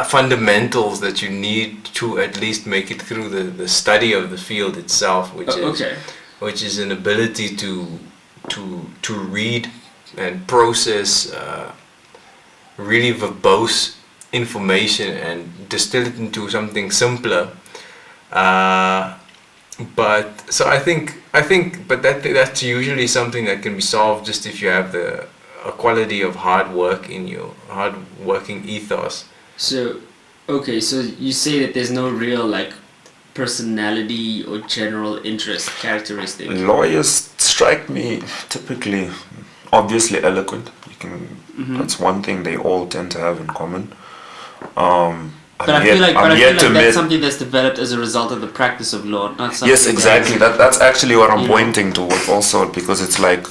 fundamentals that you need to at least make it through the study of the field itself, which is an ability to read and process really verbose information and distill it into something simpler. But so I think, but that's usually something that can be solved just if you have a quality of hard work in you, hard working ethos. So, okay, so you say that there's no real like personality or general interest characteristic. Lawyers strike me typically, obviously eloquent. That's one thing they all tend to have in common. But I feel like that's something that's developed as a result of the practice of law, not something. Yes, exactly. That's, That's actually what I'm you know. pointing towards also, because it's like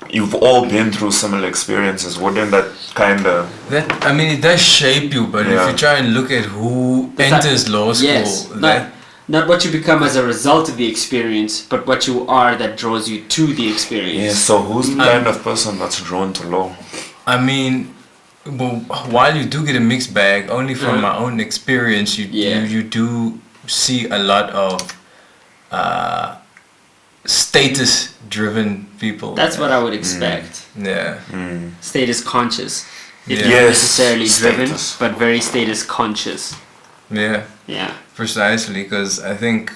you've all been through similar experiences. Wouldn't that kind of... It does shape you, but if you try and look at who enters law school, yes, not what you become as a result of the experience, but what you are that draws you to the experience. Yeah, so who's the kind of person that's drawn to law? Well, while you do get a mixed bag, only from my own experience, you do see a lot of status-driven people. That's what I would expect. Yeah. Status conscious. If Yeah. not Yes, necessarily driven, status. but very status conscious. Yeah, Yeah. precisely. Because I think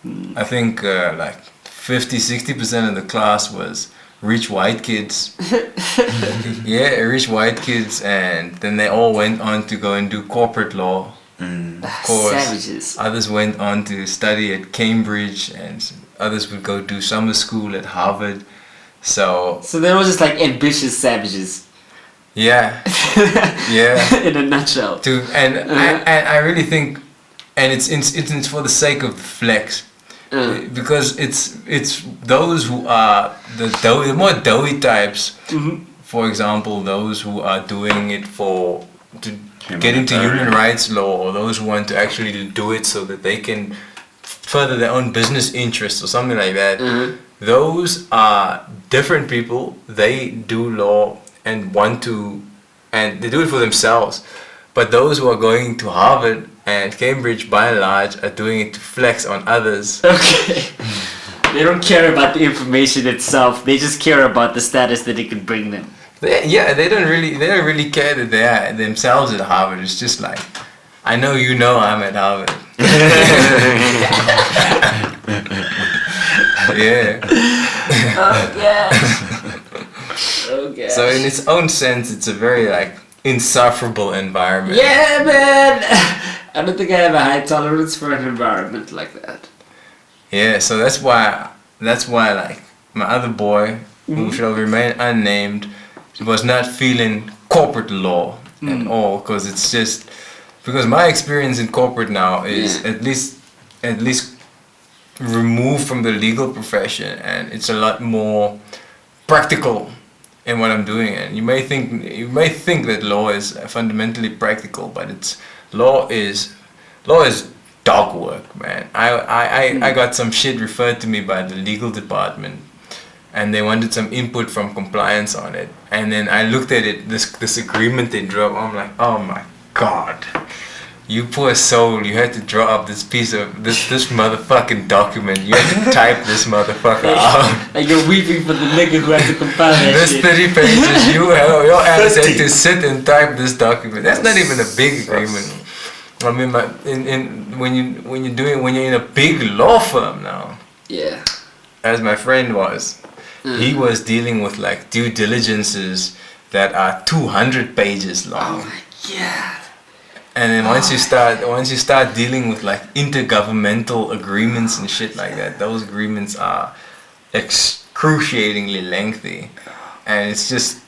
like 50-60% of the class was rich white kids. Yeah, rich white kids, and then they all went on to go and do corporate law. Of course, Savages. others went on to study at Cambridge, and others would go do summer school at Harvard. So So they were just like ambitious savages. yeah, yeah. In a nutshell. I really think, and it's for the sake of the flex, because it's those who are the more doughy types. For example, those who are doing it to get into human rights law, or those who want to actually do it so that they can further their own business interests or something like that. Those are different people. They do law and they do it for themselves. But those who are going to Harvard and Cambridge, by and large, are doing it to flex on others. Okay. They don't care about the information itself. They just care about the status that it could bring them. They don't really care that they are themselves at Harvard. It's just like, I know you know I'm at Harvard. Yeah. Okay. So in its own sense, it's a very like insufferable environment. Yeah, man. I don't think I have a high tolerance for an environment like that. Yeah. So that's why like my other boy, who shall remain unnamed, was not feeling corporate law at all, because it's just because my experience in corporate now is at least removed from the legal profession, and it's a lot more practical in what I'm doing. And you may think that law is fundamentally practical, but law is dog work, man. I got some shit referred to me by the legal department, and they wanted some input from compliance on it. And then I looked at it, this agreement they drew up. I'm like, oh my god, you poor soul, you had to draw up this piece of this motherfucking document. You had to type this motherfucker out. Like you're weeping for the nigga who had to compile that This shit. 30 pages, your ass had to sit and type this document. That's not even a big agreement. I mean, when you're in a big law firm now, Yeah. as my friend was, he was dealing with like due diligences that are 200 pages long. Oh my god. And then once you start dealing with like intergovernmental agreements and shit like that, those agreements are excruciatingly lengthy, and it's just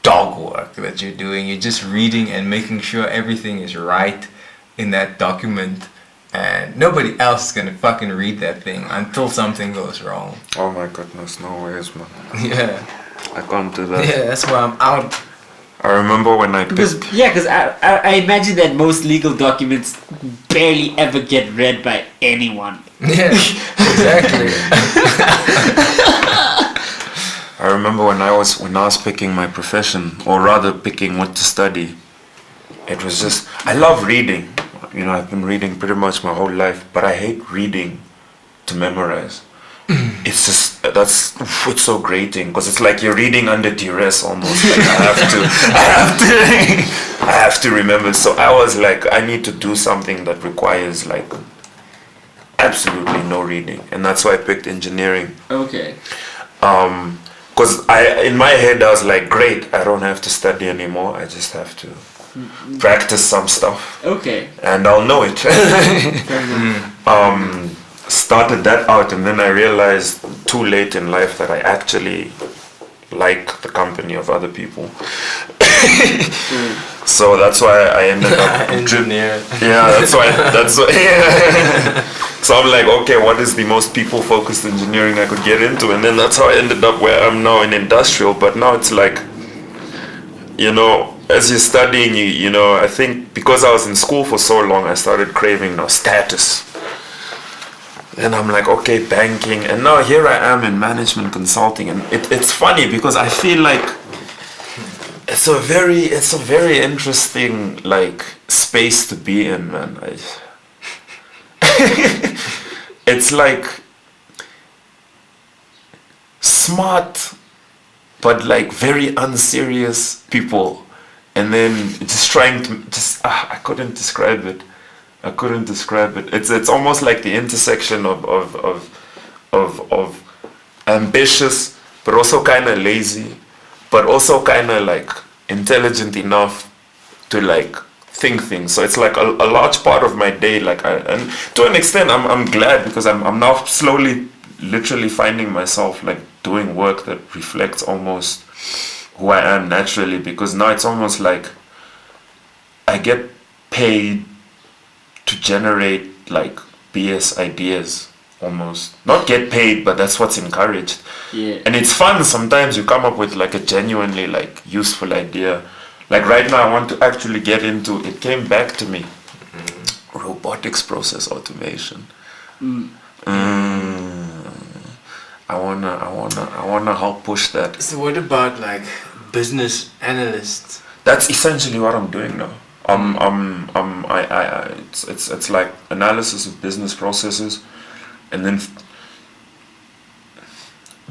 dog work that you're doing. You're just reading and making sure everything is right in that document, and nobody else is gonna fucking read that thing until something goes wrong. Oh my goodness, no ways, man. Yeah, I can't do that. yeah, that's why I'm out. I remember when I Because picked, I imagine that most legal documents barely ever get read by anyone. Yeah, exactly. I remember when I was picking my profession, or rather picking what to study. It was just, I love reading. You know, I've been reading pretty much my whole life, but I hate reading to memorize. It's just, it's so grating, because it's like you're reading under duress almost. Like I have to remember. So I was like, I need to do something that requires like absolutely no reading, and that's why I picked engineering. Okay. Because in my head I was like, great, I don't have to study anymore. I just have to practice some stuff, Okay. and I'll know it. Fair enough. Started that out, and then I realized too late in life that I actually like the company of other people. So that's why I ended up Engineer. Yeah, that's why. Yeah. So I'm like, okay, what is the most people-focused engineering I could get into? And then that's how I ended up where I'm now in industrial. But now it's like, you know, as you're studying, you know, I think because I was in school for so long, I started craving now status. And I'm like, okay, banking, and now here I am in management consulting, and it's funny because I feel like it's a very interesting like space to be in, man. It's like smart, but like very unserious people, and then just trying to I couldn't describe it. I couldn't describe it. It's almost like the intersection of ambitious, but also kind of lazy, but also kind of like intelligent enough to like think things. So it's like a large part of my day. Like and to an extent, I'm glad because I'm now slowly, literally finding myself like doing work that reflects almost who I am naturally. Because now it's almost like I get paid to generate like BS ideas. Almost not get paid, but that's what's encouraged. Yeah. And it's fun sometimes you come up with like a genuinely like useful idea. Like right now I want to actually get into, it came back to me, robotics process automation. I wanna help push that. So what about like business analysts? That's essentially what I'm doing now. It's like analysis of business processes. And then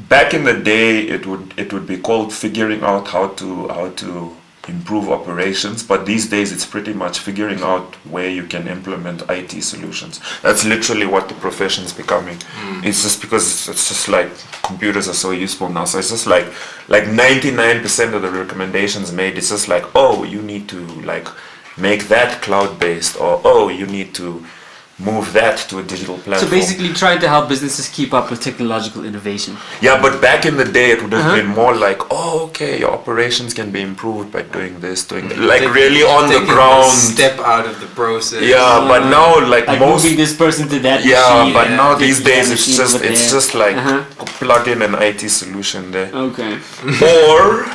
back in the day, it would be called figuring out how to improve operations. But these days, it's pretty much figuring out where you can implement IT solutions. That's literally what the profession is becoming. It's just because it's just like computers are so useful now. So it's just like 99% of the recommendations made. It's just like, oh, you need to like make that cloud based, or oh, you need to move that to a digital platform. So basically trying to help businesses keep up with technological innovation. Yeah, but back in the day it would have been more like, oh, okay, your operations can be improved by doing this, doing that. Like really on the ground. Step out of the process. Yeah, but now like most moving this person to that yeah, machine. but now these taking days that it's machine just over like there. plug in an IT solution there. Okay. Or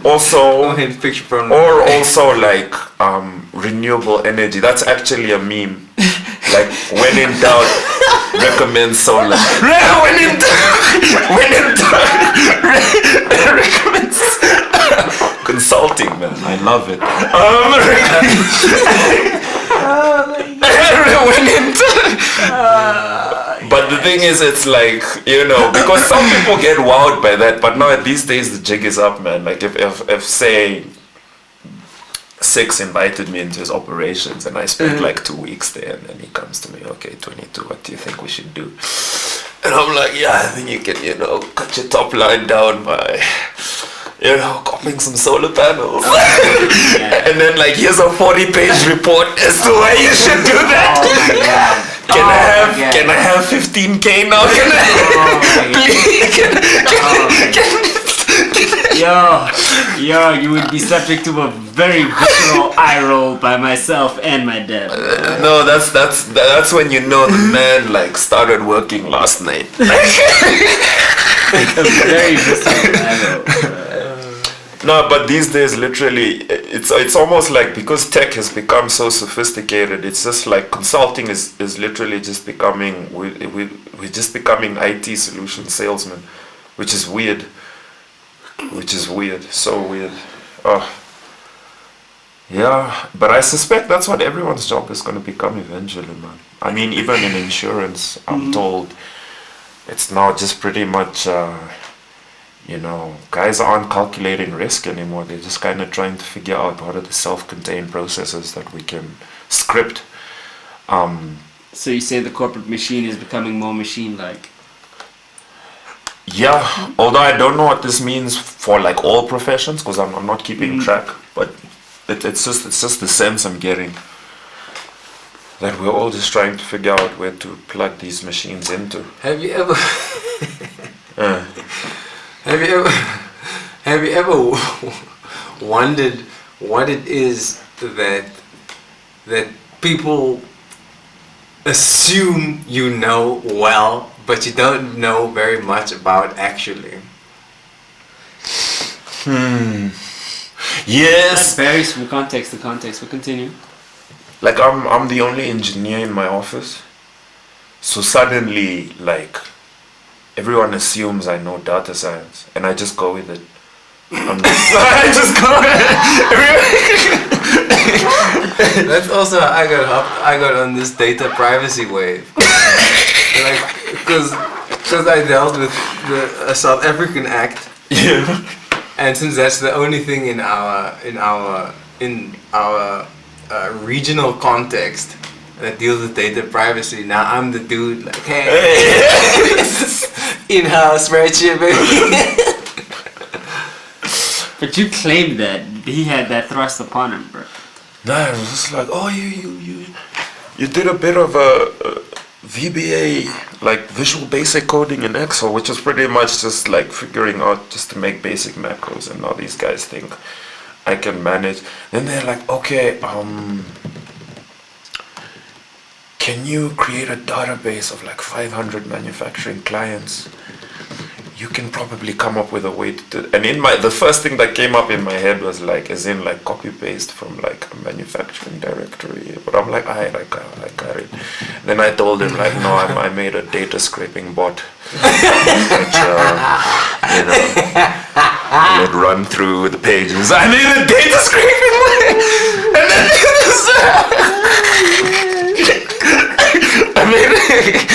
also Picture from or also like renewable energy. That's actually a meme. Like when in doubt, recommend solar. When in doubt, recommend consulting, man. I love it. When in doubt. But the thing is, it's like, you know, because some people get wowed by that, but now these days the jig is up, man. Like if say Six invited me into his operations and I spent like 2 weeks there, and then he comes to me, okay, 22, what do you think we should do? And I'm like, yeah, I think you can, you know, cut your top line down by, you know, copying some solar panels. And then like, here's a 40-page report as to why you should do that. Can I have 15K now? Yo, you would be subject to a very visceral eye roll by myself and my dad. No, that's when you know the man like started working last night. A very visceral eye roll. No, but these days, literally, it's almost like because tech has become so sophisticated, it's just like consulting is literally just becoming we're just becoming IT solution salesmen, which is weird. So weird. Yeah, but I suspect that's what everyone's job is going to become eventually, man. I mean, even in insurance, I'm told it's now just pretty much, you know, guys aren't calculating risk anymore. They're just kind of trying to figure out what are the self-contained processes that we can script. So you say the corporate machine is becoming more machine-like? Yeah, although I don't know what this means for like all professions, because I'm not keeping track, but it's just the sense I'm getting that we're all just trying to figure out where to plug these machines into. Have you ever have you ever wondered what it is that people assume you know well, but you don't know very much about actually? Yes. That varies from context to context, but continue. Like I'm the only engineer in my office, so suddenly like everyone assumes I know data science, and I just go with it. I just go with it. That's also how I got on this data privacy wave. Like, because I dealt with the South African Act. Yeah. And since that's the only thing in our regional context that deals with data privacy. Now I'm the dude like, hey, in-house spreadsheet, baby. But you claimed that he had that thrust upon him, bro. No, it was just like, oh, you did a bit of a VBA, like Visual Basic coding in Excel, which is pretty much just like figuring out just to make basic macros, and now these guys think I can manage. Then they're like, okay, can you create a database of like 500 manufacturing clients? You can probably come up with a way to do. And the first thing that came up in my head was like, as in like copy paste from like a manufacturing directory. But I'm like, I got it. Then I told him like, no, I made a data scraping bot, which would run through the pages. I made a data scraping bot, and then I made it.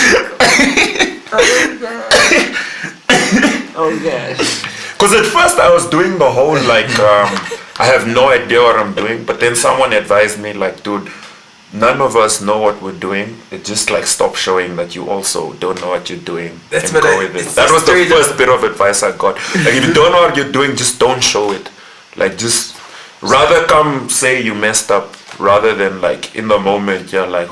Oh gosh. Because at first I was doing the whole like, I have no idea what I'm doing, but then someone advised me like, dude, none of us know what we're doing. It just like stop showing that you also don't know what you're doing. That's and what go with it. That was the first bit of advice I got. Like if you don't know what you're doing, just don't show it. Like just rather come say you messed up rather than like in the moment you're like,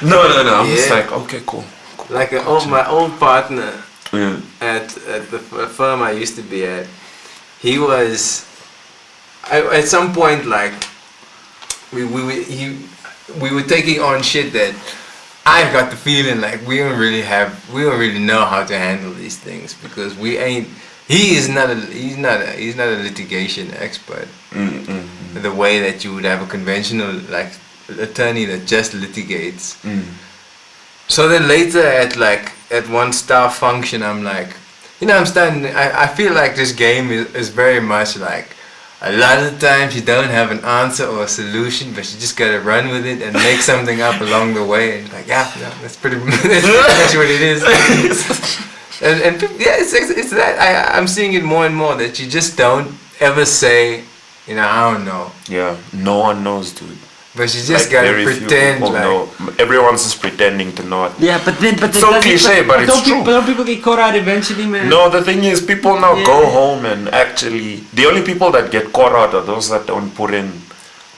no. I'm just like, okay, cool. Like my old partner. Yeah. At the firm I used to be at, he was at some point like we were taking on shit that I've got the feeling like we don't really know how to handle these things because he's not a litigation expert. Mm-hmm. The way that you would have a conventional like attorney that just litigates. So then later at one staff function, I'm like, I feel like this game is very much like a lot of the times you don't have an answer or a solution, but you just gotta run with it and make something up along the way. And like, that's pretty much what it is. and yeah, it's that I'm seeing it more and more that you just don't ever say, I don't know. Yeah, no one knows, dude. But you just like gotta pretend like know. Everyone's just pretending to not. Yeah, but it's so cliche, but it's true. Don't people get caught out eventually, man? No, the thing is, people now go home and actually, the only people that get caught out are those that don't put in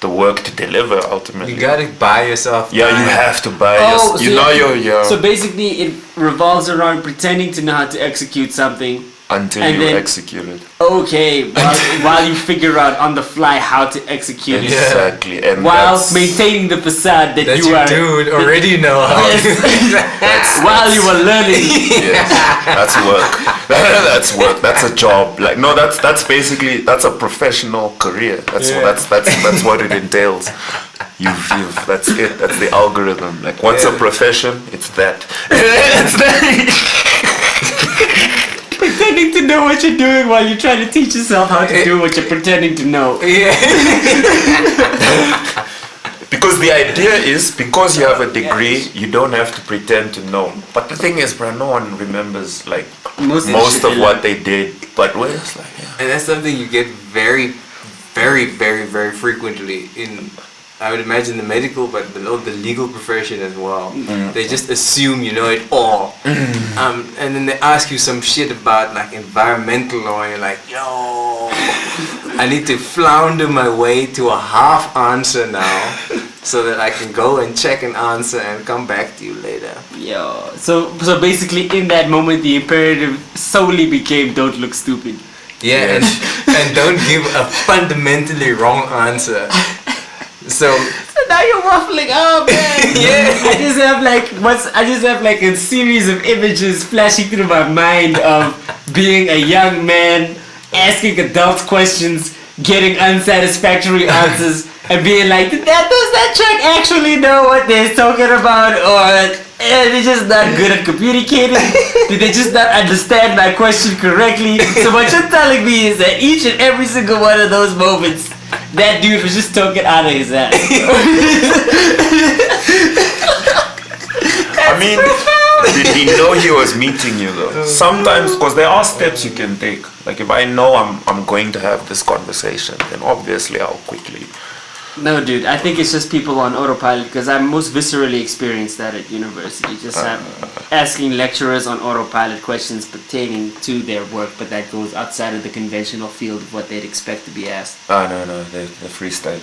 the work to deliver. Ultimately, you gotta buy yourself. Yeah, you have to buy. So basically, it revolves around pretending to know how to execute something. Until you execute it. Okay, while you figure out on the fly how to execute it. Exactly. And while maintaining the facade that you are... dude already know how to do that. While you are learning. Yes, that's work. That's work. That's a job. Like no, that's basically that's a professional career. That's what it entails. That's it. That's the algorithm. Like what's a profession? It's that. It's that. Pretending to know what you're doing while you're trying to teach yourself how to do what you're pretending to know. Yeah. Because the idea is, because you have a degree, you don't have to pretend to know. But the thing is, bro, no one remembers like most of what they did. But we're just like, And that's something you get very, very, very, very frequently in, I would imagine, the medical, but the legal profession as well. They just assume you know it all. And then they ask you some shit about like environmental law, and you're like, yo, I need to flounder my way to a half answer now so that I can go and check an answer and come back to you later. Yo, so basically in that moment the imperative solely became don't look stupid. Yeah, and don't give a fundamentally wrong answer. So now you're waffling up, man. Yeah. I just have like a series of images flashing through my mind of being a young man asking adult questions, getting unsatisfactory answers, and being like, does that chick actually know what they're talking about, or they're just not good at communicating? Did they just not understand my question correctly? So what you're telling me is that each and every single one of those moments, that dude was just talking out of his ass. I mean, did he know he was meeting you though? Sometimes, because there are steps you can take. Like if I know I'm going to have this conversation, then obviously I'll quickly No, dude. I think it's just people on autopilot because I most viscerally experienced that at university. Just asking lecturers on autopilot questions pertaining to their work, but that goes outside of the conventional field of what they'd expect to be asked. Oh no, they're freestyling.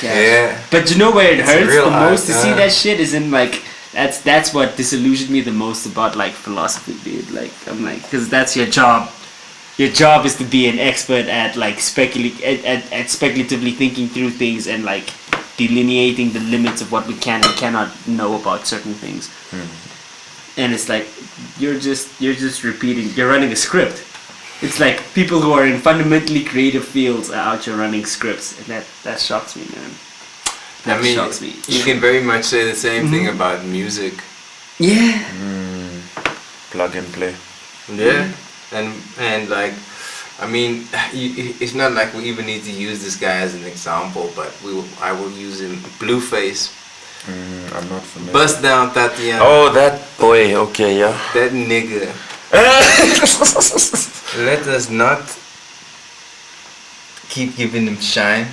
Yeah. But you know where it It's a hurts real the most art, to see that shit is in like that's what disillusioned me the most about like philosophy, dude. Like I'm like, because that's your job. Your job is to be an expert at like at speculatively thinking through things and like delineating the limits of what we can and cannot know about certain things. And it's like you're just repeating. You're running a script. It's like people who are in fundamentally creative fields are out here running scripts, and that shocks me, man. That shocks me. You can very much say the same thing about music. Yeah. Plug and play. Yeah, and like, I mean, it's not like we even need to use this guy as an example, but I will use him. Blueface. I'm not familiar. Bust Down Tatiana. Oh, that boy. Okay, yeah. That nigga. Let us not keep giving him shine,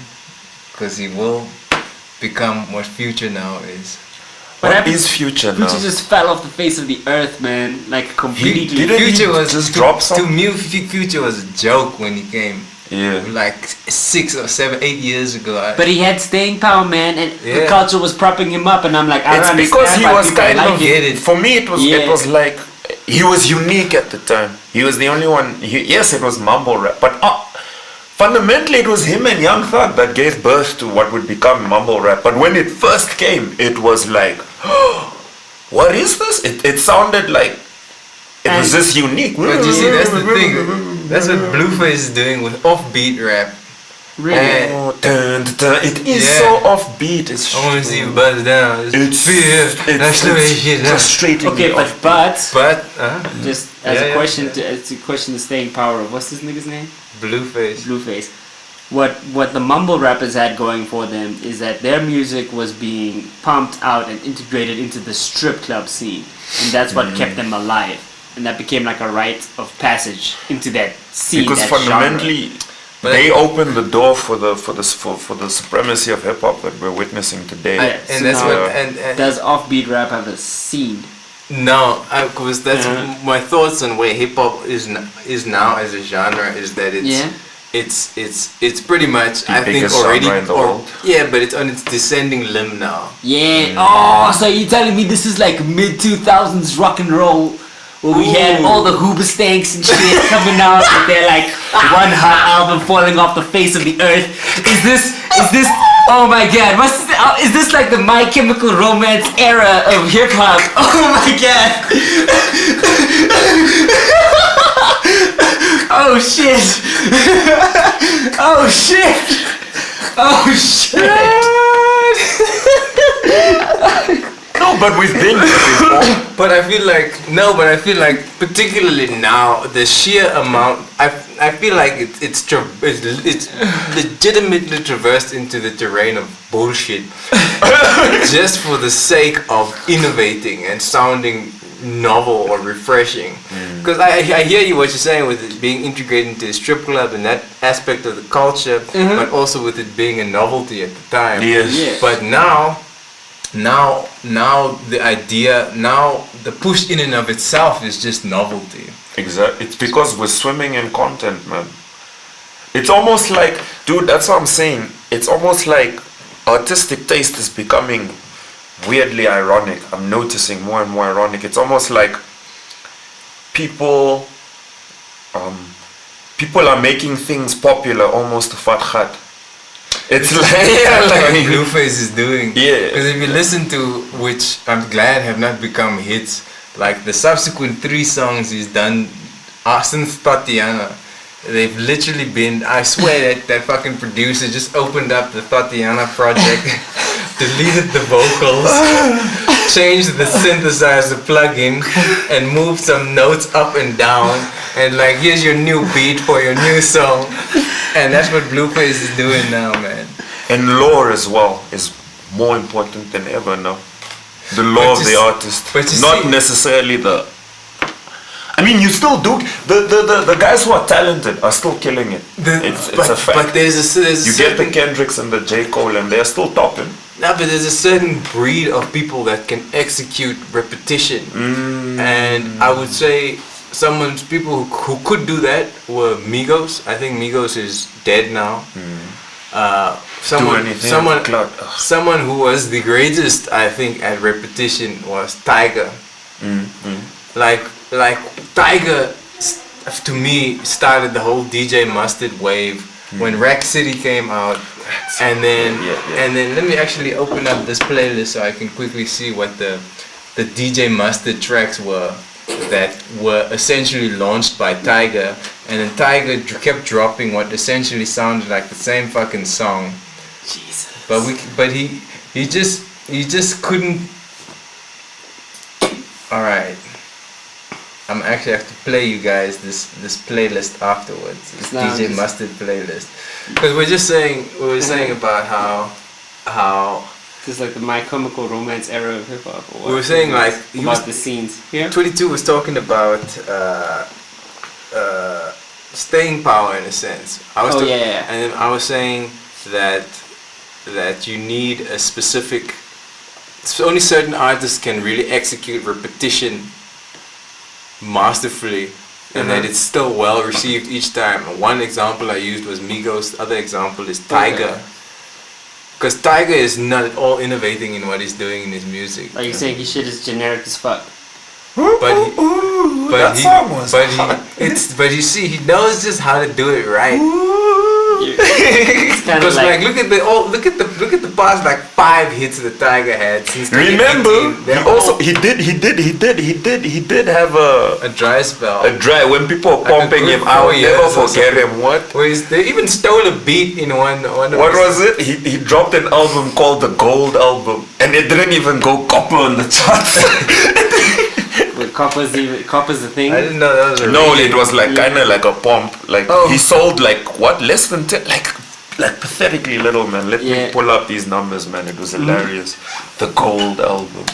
because he will become what Future now is. What is Future now? Future just fell off the face of the earth, man. Like completely. Future was just drop to some? me. Future was a joke when he came. Yeah. Like 6 or 7, 8 years ago. But he had staying power, man, and the culture was propping him up, and I'm like, I It's don't because understand he why was people kind like of. it. For me, it was like he was unique at the time. He was the only one. Yes, it was mumble rap, but fundamentally it was him and Young Thug that gave birth to what would become mumble rap. But when it first came, it was like, what is this? It sounded like it was just unique. But you see, that's the thing. That's what Blueface is doing with offbeat rap. Really? It is so offbeat. It's I want to see you buzz down. It's fear. That's the way shit. frustrating. Okay, but just as Yeah, a yeah, question yeah. to question the staying power of what's this nigga's name? Blueface. Blueface. What the mumble rappers had going for them is that their music was being pumped out and integrated into the strip club scene, and that's what kept them alive, and that became like a rite of passage into that scene. Because that fundamentally, But they opened the door for the supremacy of hip hop that we're witnessing today. And So that's now- what. And does offbeat rap have a scene? no, because that's my thoughts on where hip hop is now as a genre is that it's pretty much The I think biggest already genre in the world. yeah, but it's on its descending limb now. Yeah. Oh, so you telling me this is like mid 2000s rock and roll? Where we had all the Hoobastanks and shit coming out with their like one hot album falling off the face of the earth. Is this oh my god, is this like the My Chemical Romance era of hip hop? Oh my god. Oh shit. Oh shit. Oh shit. No, but we've been before. But I feel like particularly now the sheer amount I feel like it's legitimately traversed into the terrain of bullshit just for the sake of innovating and sounding novel or refreshing. Because I hear you what you're saying with it being integrated into the strip club and that aspect of the culture, but also with it being a novelty at the time. Yes. Yeah. But now the idea, now the push in and of itself is just novelty. Exactly. It's because we're swimming in content, man. It's almost like, dude, that's what I'm saying. It's almost like artistic taste is becoming weirdly ironic. I'm noticing more and more ironic. It's almost like people are making things popular almost to fat khat. It's like what Blueface is doing. Yeah. Because if you listen to, which I'm glad have not become hits, like the subsequent 3 songs he's done since Tatiana, they've literally been, I swear that fucking producer just opened up the Tatiana project, deleted the vocals, changed the synthesizer plugin, and moved some notes up and down, and like, here's your new beat for your new song. And that's what Blueface is doing now, man. And lore as well is more important than ever now. The lore of the artist, but you not see- necessarily the. I mean, you still do. The guys who are talented are still killing it. It's a fact. But there's a You get the Kendricks and the J. Cole, and they're still topping. No, but there's a certain breed of people that can execute repetition, and I would say people who could do that were Migos. I think Migos is dead now. Someone who was the greatest, I think, at repetition was Tyga. Like Tyga, to me, started the whole DJ Mustard wave when Rack City came out. And then let me actually open up this playlist so I can quickly see what the DJ Mustard tracks were that were essentially launched by Tyga, and then Tyga kept dropping what essentially sounded like the same fucking song. Jesus. But he just couldn't. All right. I'm actually have to play you guys this playlist afterwards. This DJ Mustard playlist. Because we were saying about how this is like the My Chemical Romance era of hip hop. We were saying like about the scenes here. 22 was talking about staying power in a sense. And then I was saying that you need a specific. Only certain artists can really execute repetition masterfully, and that it's still well received each time. One example I used was Migos. The other example is Tyga, because Tyga is not at all innovating in what he's doing in his music. Like you're saying, his shit is generic as fuck. But you see, he knows just how to do it right. Because like look at the past like 5 hits that Tyga had since. Remember, he did have a dry spell. A dry when people were pumping him out. Never forget him. What? They even stole a beat in one. What was it? He dropped an album called the Gold Album, and it didn't even go copper on the charts. Copper's the thing. I didn't know that was a No, it was like kind of like a pump. Like he sold like what, less than 10, like pathetically little, man. Let me pull up these numbers, man. It was hilarious. The Gold Album.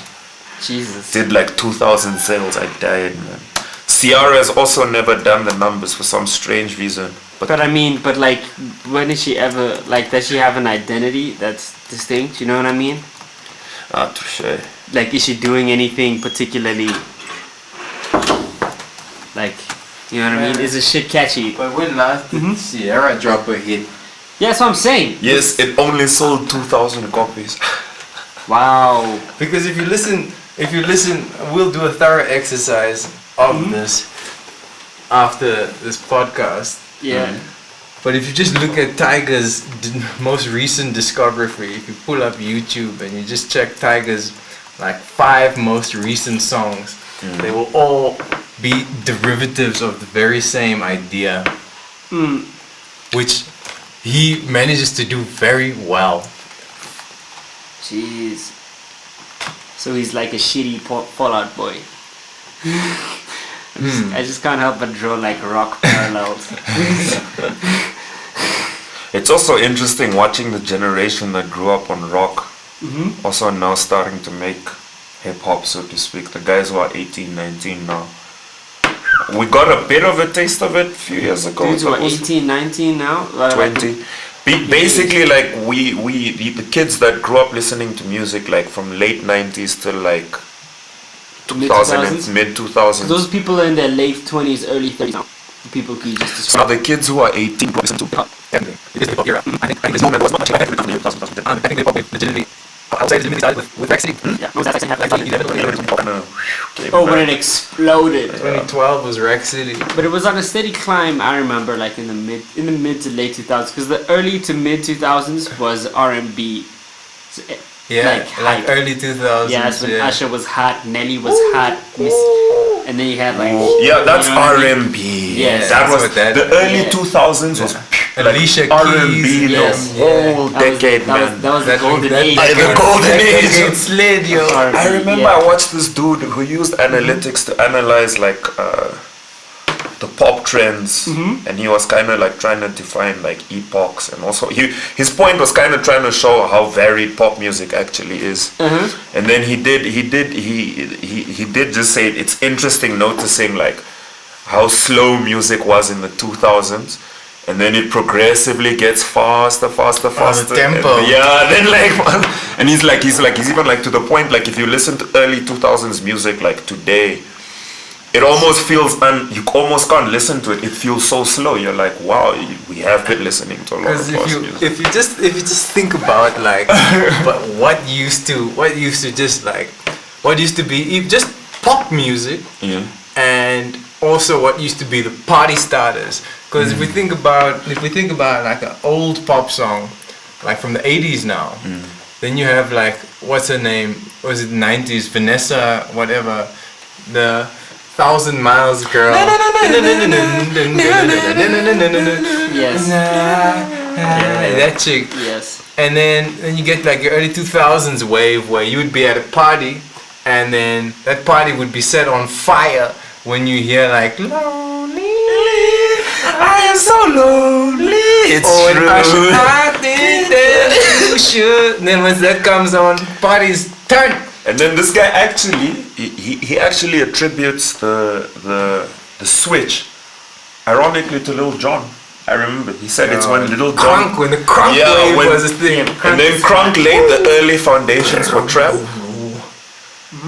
Jesus. Did like 2,000 sales. I died, man. Ciara has also never done the numbers for some strange reason. But I mean, like, when is she ever like? Does she have an identity that's distinct? You know what I mean? Ah, touche. Like, is she doing anything particularly? Like, you know what I mean? Is the shit catchy? But when last did Ciara drop a hit? Yeah, that's what I'm saying. Yes, it only sold 2,000 copies. Wow. Because if you listen, we'll do a thorough exercise of this after this podcast. Yeah. But if you just look at Tyga's most recent discography, if you pull up YouTube and you just check Tyga's like 5 most recent songs, they will all be derivatives of the very same idea, which he manages to do very well. Jeez. So he's like a shitty Fallout Boy. I just can't help but draw like rock parallels. It's also interesting watching the generation that grew up on rock also now starting to make hip hop, so to speak. The guys who are 18, 19 now. We got a bit of a taste of it a few years ago. Dudes who are 18, 19 now? 20. Basically, like the kids that grew up listening to music like from late 90s till like 2000s, mid 2000s. Those people are in their late 20s, early 30s now. People who just describe. So the kids who are 18 listen to hip hop. I think this moment was not much I think the pop legitimately. I would say legitimately started with Rack City. Yeah, no, that's actually when it exploded. 2012 was Rack City. But it was on a steady climb. I remember, like in the mid to late 2000s, because the early to mid 2000s was R&B. So, yeah, like early 2000s. Yeah, that's when Usher was hot, Nelly was hot, and then you had like. Yeah, that's R&B. Yes, that was the early 2000s was Alicia Keys. R&B the whole decade, man. That was the golden age. The golden age. Slid, yo. I remember I watched this dude who used analytics to analyze like the pop trends, and he was kind of like trying to define like epochs, and also his point was kind of trying to show how varied pop music actually is. And then he did just say it's interesting noticing like how slow music was in the 2000s, and then it progressively gets faster. the tempo. And, then and he's even like to the point, like if you listen to early 2000s music like today, it almost feels you almost can't listen to it. It feels so slow. You're like, wow, we have been listening to a lot of Because fast music. if you just think about like, but what used to be just pop music, Yeah. and also what used to be the party starters. Because if we think about like an old pop song, like from the 80s now, then you have like, what's her name? Was it 90s? Vanessa, whatever, the 1,000 Miles Girl. Yes. That chick. Yes. And then you get like your early 2000s wave where you would be at a party, and then that party would be set on fire when you hear like lonely, I am so lonely. It's oh, and I true. think that you should. Then once that comes on, parties turn. And then this guy actually, he actually attributes the switch, ironically, to Lil Jon. I remember he said it's when Lil Jon, Crunk, when the crunk wave was a thing. and then Crunk laid the early foundations for trap,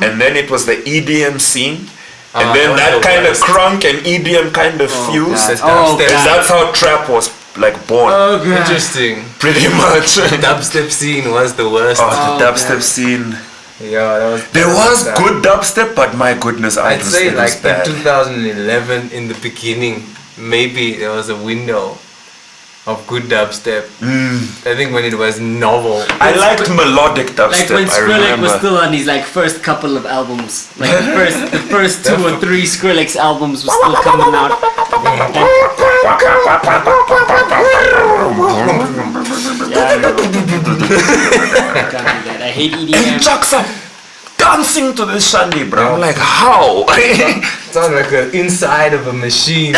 and then it was the EDM scene, and then that kind of crunk and EDM kind of fused, God. and that's how trap was like born. Interesting. Pretty much. The dubstep scene was the worst. Oh, the dubstep scene. Yeah, There was good dubstep, but my goodness, I'd say it was like in bad. 2011, in the beginning, maybe there was a window of good dubstep. I think when it was novel. I liked melodic dubstep. Like when I Skrillex remember. was still on his like first couple of albums, like the first 2 or 3 Skrillex albums was still coming out. I can't do that. I hate And EDM. Jackson dancing to this shandy, bro. I'm like, how? Sounds like the inside of a machine.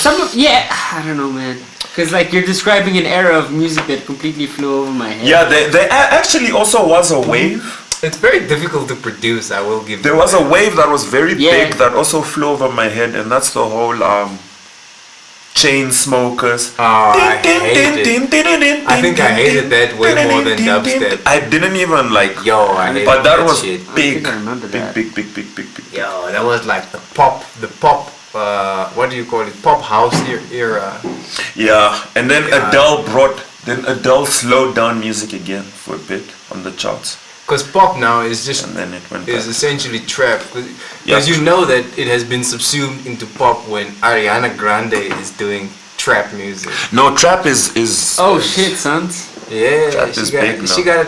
I don't know, man. Because like you're describing an era of music that completely flew over my head. Yeah, there actually also was a wave. It's very difficult to produce, I will give There you was that. a wave that was very Yeah. big that also flew over my head, and that's the whole chain smokers. Oh, I hate it. I think I hated that way more than dubstep. I didn't even like. Yo, I hated But that was shit. big, think I remember that. big. Yo, that was like the pop, what do you call it? Pop house era. Yeah, and then God. Adele slowed down music again for a bit on the charts, Because pop now is just and then it went is back. essentially trap. Because Yeah. you know that it has been subsumed into pop when Ariana Grande is doing trap music. No, trap is. Oh shit, sons. Yeah, Trap is big she now.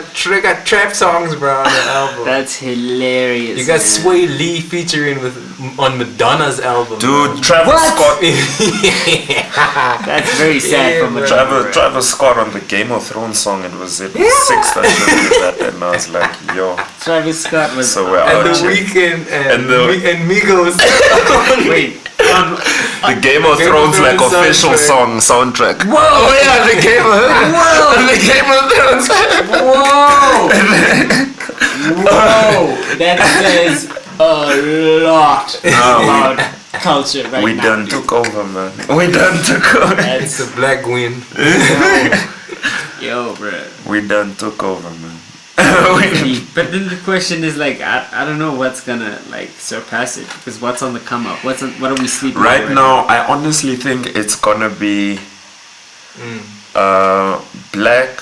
got trap songs, bro, on the album. That's hilarious. You got man. Sway Lee featuring on Madonna's album. Dude, Travis What? Scott. That's very sad Yeah, from a bro. Travis Scott on the Game of Thrones song. It was 6 that should do that, and I was like, yo. Travis Scott was. So we're and out the here. Weeknd and And Migos. Wait. The Game of Game of Thrones like Thrones official soundtrack. Whoa! Oh yeah, the Game of the Game of Thrones. Whoa! Whoa! That says a lot about culture right We now. done took over, man. We done took over. It's a black win. Yo, bro. We done took over, man. But then the question is like, I don't know what's gonna like surpass it, because what's on the come up? What are we sleeping on Right now, I honestly think it's gonna be black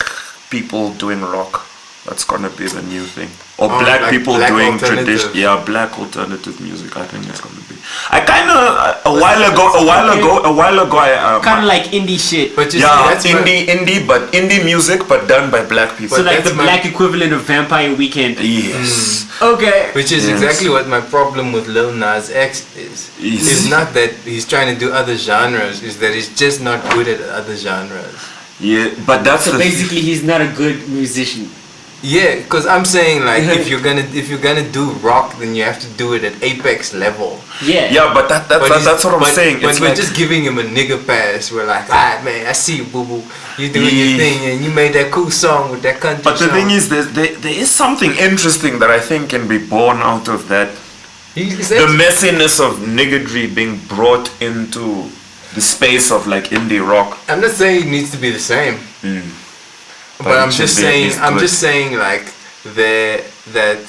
people doing rock. That's gonna be the new thing. Or Oh, black like people black doing alternative. tradition. Yeah, black alternative music. I think it's gonna be. I kind of a while ago, I Kind of like indie shit. But you see, yeah, that's indie music, but done by black people. So like that's the my- black equivalent of Vampire Weekend. Yes. Okay. Which is Yes. exactly what my problem with Lil Nas X is. Yes. It's not that he's trying to do other genres, it's that he's just not good at other genres. Yeah, but that's So the basically, he's not a good musician. Yeah, because I'm saying like if you're gonna do rock, then you have to do it at apex level. Yeah. yeah, but that's what I'm saying. But It's we're like, just giving him a nigga pass. We're like, ah man, I see you, boo boo. You doing Yeah. your thing, and you made that cool song with that country but the song. thing is, there is something interesting that I think can be born out of that the messiness of niggardry being brought into the space of like indie rock. I'm not saying it needs to be the same, but it I'm should just be at saying. least I'm good. just saying like that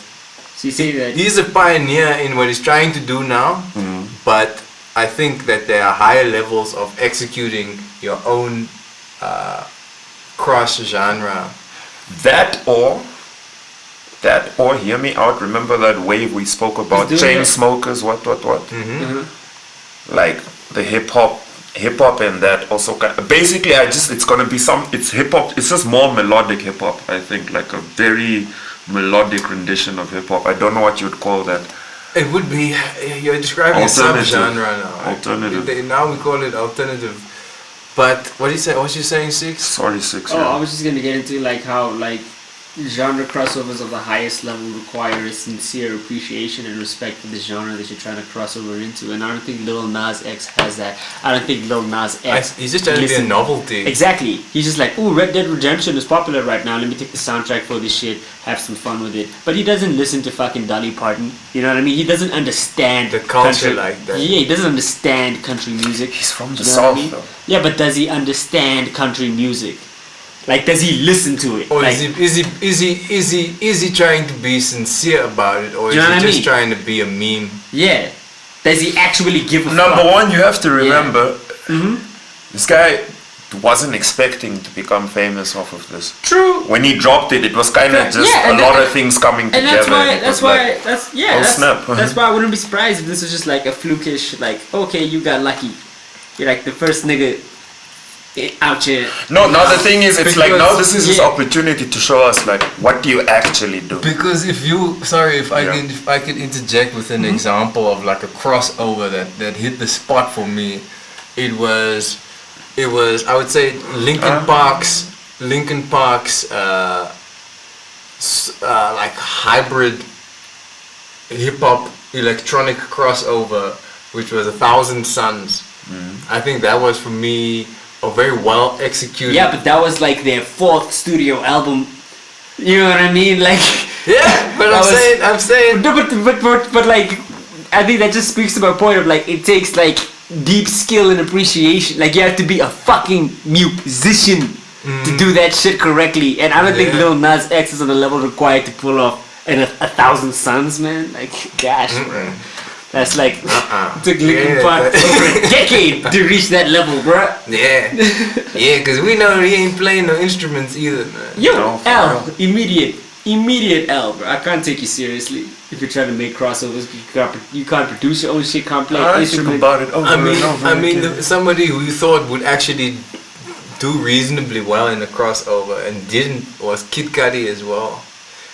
So you say that he's a pioneer in what he's trying to do now, but I think that there are higher levels of executing your own cross genre. That or hear me out. Remember that wave we spoke about, doing chain that. smokers, what? Like the hip hop and that also basically it's gonna be it's hip hop. It's just more melodic hip hop. I think like a very melodic rendition of hip hop. I don't know what you'd call that. It would be you're describing a Alternative. subgenre now. Alternative. Now we call it alternative. But what do you say? What you saying, Six? Sorry, Six. Oh, yeah. I was just gonna get into like how like genre crossovers of the highest level require a sincere appreciation and respect for the genre that you're trying to cross over into, and I don't think Lil Nas X has that. I don't think Lil Nas X. He's just trying to be a novelty. Exactly. He's just like, ooh, Red Dead Redemption is popular right now. Let me take the soundtrack for this shit, have some fun with it. But he doesn't listen to fucking Dolly Parton. You know what I mean? He doesn't understand The culture country. like that. Yeah, he doesn't understand country music. He's from the You know what I south, mean? though. Yeah, but does he understand country music? Like, does he listen to it? Or Like, is he trying to be sincere about it, or is You know he what I just mean? trying to be a meme? yeah. Does he actually give a Number fuck? one, you have to remember, Mm-hmm. this guy wasn't expecting to become famous off of this. True. When he dropped it, it was kind of Yeah, just and a lot that- of things coming And together. that's why. It That's was why. like, That's yeah. oh, That's, snap. that's why I wouldn't be surprised if this was just like a flukish, like, okay, you got lucky. You're like the first nigga out here. no, now the thing is, it's like Because- now this is his yeah. opportunity to show us like what do you actually do. Because if I Yeah. if I could interject with an example of like a crossover that hit the spot for me, it was I would say Linkin Park's like hybrid hip hop electronic crossover, which was 1,000 Suns. I think that was for me a very well executed. Yeah, but that was like their fourth studio album. You know what I mean? Like. Yeah, but That I'm saying. No, but like, I think that just speaks to my point of like, it takes like deep skill and appreciation. Like, you have to be a fucking musician to do that shit correctly. And I don't think Yeah. Lil Nas X is on the level required to pull off in a 1,000 Suns, man. Like, gosh, bro. That's like, took Linkin Yeah, Park that- over a decade to reach that level, bruh. Yeah, yeah, because we know he ain't playing no instruments either, man. Yo, No, for L, real. immediate L, bro. I can't take you seriously if you're trying to make crossovers. You can't produce your own shit, can't play I think instruments. about it over and over again. Somebody who you thought would actually do reasonably well in the crossover and didn't was Kid Cudi as well.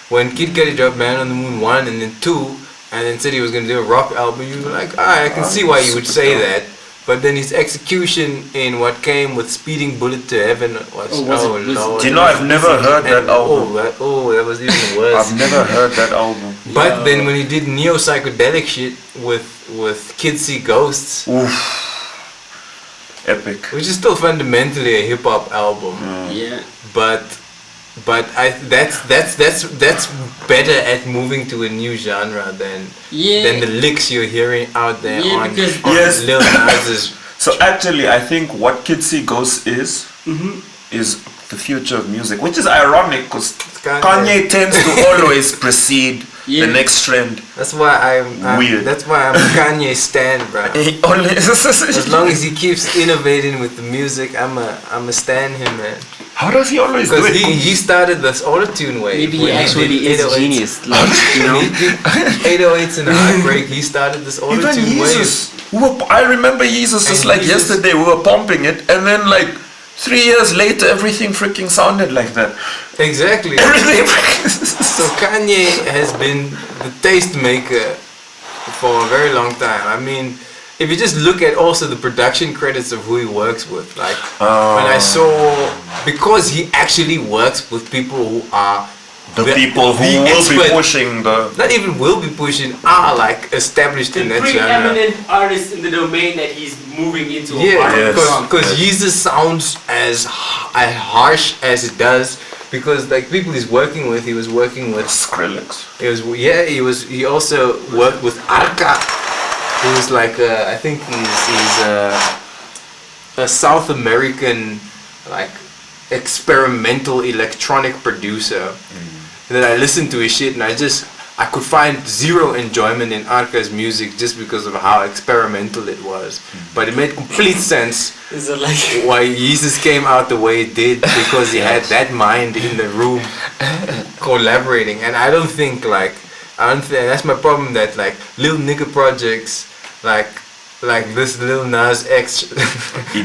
When Kid Cudi dropped Man on the Moon 1 and then 2, and then said he was going to do a rock album, you were like, I can see why you would say that. But then his execution in what came with Speeding Bullet to Heaven was, Lord. Do you know I've never heard that album? That was even worse. I've never heard that album. But Yo. then when he did neo psychedelic shit with Kids See Ghosts, Oof. Epic. which is still fundamentally a hip hop album, Yeah. but that's better at moving to a new genre than the licks you're hearing out there Yeah, on because- Yes. Lil Nas's. So actually, I think what Kids See Ghosts is the future of music, which is ironic because Kanye. Kanye tends to always precede Yeah. the next trend. That's why I'm Weird. That's why I'm a Kanye stan, bro. He always As long as he keeps innovating with the music, I'm a stan him, man. how does he always do Because it? he started this auto-tune wave. Maybe he when actually did is a 808s. genius. Like, you know? He did 808s and Heartbreak. He started this Even auto-tune wave. Jesus, I remember Jesus just And like Jesus- yesterday. We were pumping it, and then like 3 years later, everything freaking sounded like that. Exactly. Everything. So Kanye has been the tastemaker for a very long time. I mean, if you just look at also the production credits of who he works with, like when I saw, because he actually works with people who are the people who the will be expert- pushing the. not even will be pushing, are like established in that genre. preeminent artists in the domain that he's moving into. Yeah, Yes. because Jesus sounds as harsh as it does, because like people he's working with, he was working with Skrillex. he also worked with Arca, who's like I think he's a South American like experimental electronic producer. And then I listened to his shit and I could find zero enjoyment in Arca's music just because of how experimental it was. But it made complete sense Is it like why Jesus came out the way it did, because he had that mind in the room collaborating. And I don't think that's my problem, that like little nigga projects like this Lil Nas X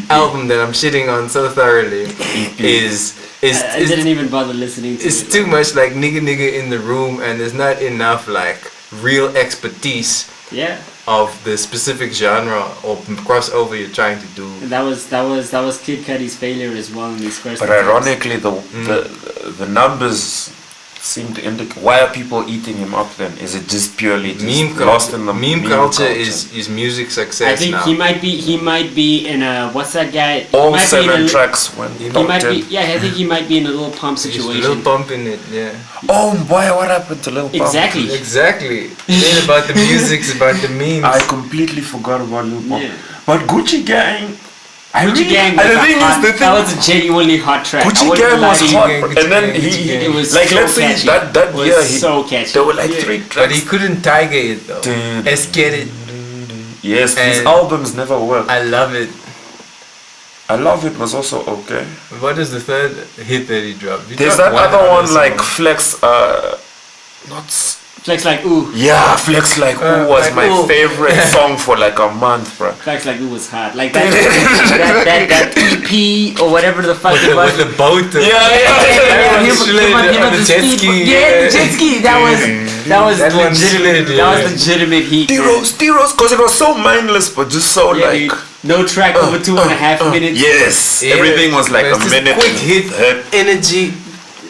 album that I'm shitting on so thoroughly I didn't even bother listening to it's it. too much like nigga in the room, and there's not enough like real expertise Yeah. of the specific genre or crossover you're trying to do. And that was Kid Cudi's failure as well in his first But attempts. ironically, the numbers seem to indicate, why are people eating him up then? Is it just purely just lost in the meme culture is music success I think now. he might be in a, what's that guy? all He might be in 7 a- tracks went He top might 10. be, yeah, I think he might be in a little pump There's a situation. little bump in it, yeah. Oh boy, what happened to Lil Pump? Exactly. Exactly. It ain't about the music, it's about the memes. I completely forgot about Lil Pump. Yeah. But Gucci Gang, Gucci Gang and was the thing is, the that thing, was a genuinely hot track. I Gucci wouldn't Gang lie was to you. hot, Gang, and Gucci then Gang, he, Gucci Gang. It was like so let's say catchy. that It was year, so catchy. there were like Yeah. 3 But tracks. he couldn't tiger it though. Let's get it. Yes, his And- albums never worked. I love it. I Love It was also okay. What is the third hit that he dropped? He There's dropped that other one song. like Flex, not. Flex like ooh. Yeah, Flex Like Ooh was like my Ooh. favorite song for like a month, bro. Flex like ooh was hot. Like that that EP or whatever the fuck with it was. the boat. Yeah, Him on on the the jet speed- ski, Yeah, yeah. the jet ski. That was That one legitimate. slid, That was yeah. legitimate heat. Steros, cause it was so mindless, but just so Yeah, like. dude. No track over 2.5 minutes. Yes, Yeah, everything was like but a it's just minute. quick hit energy.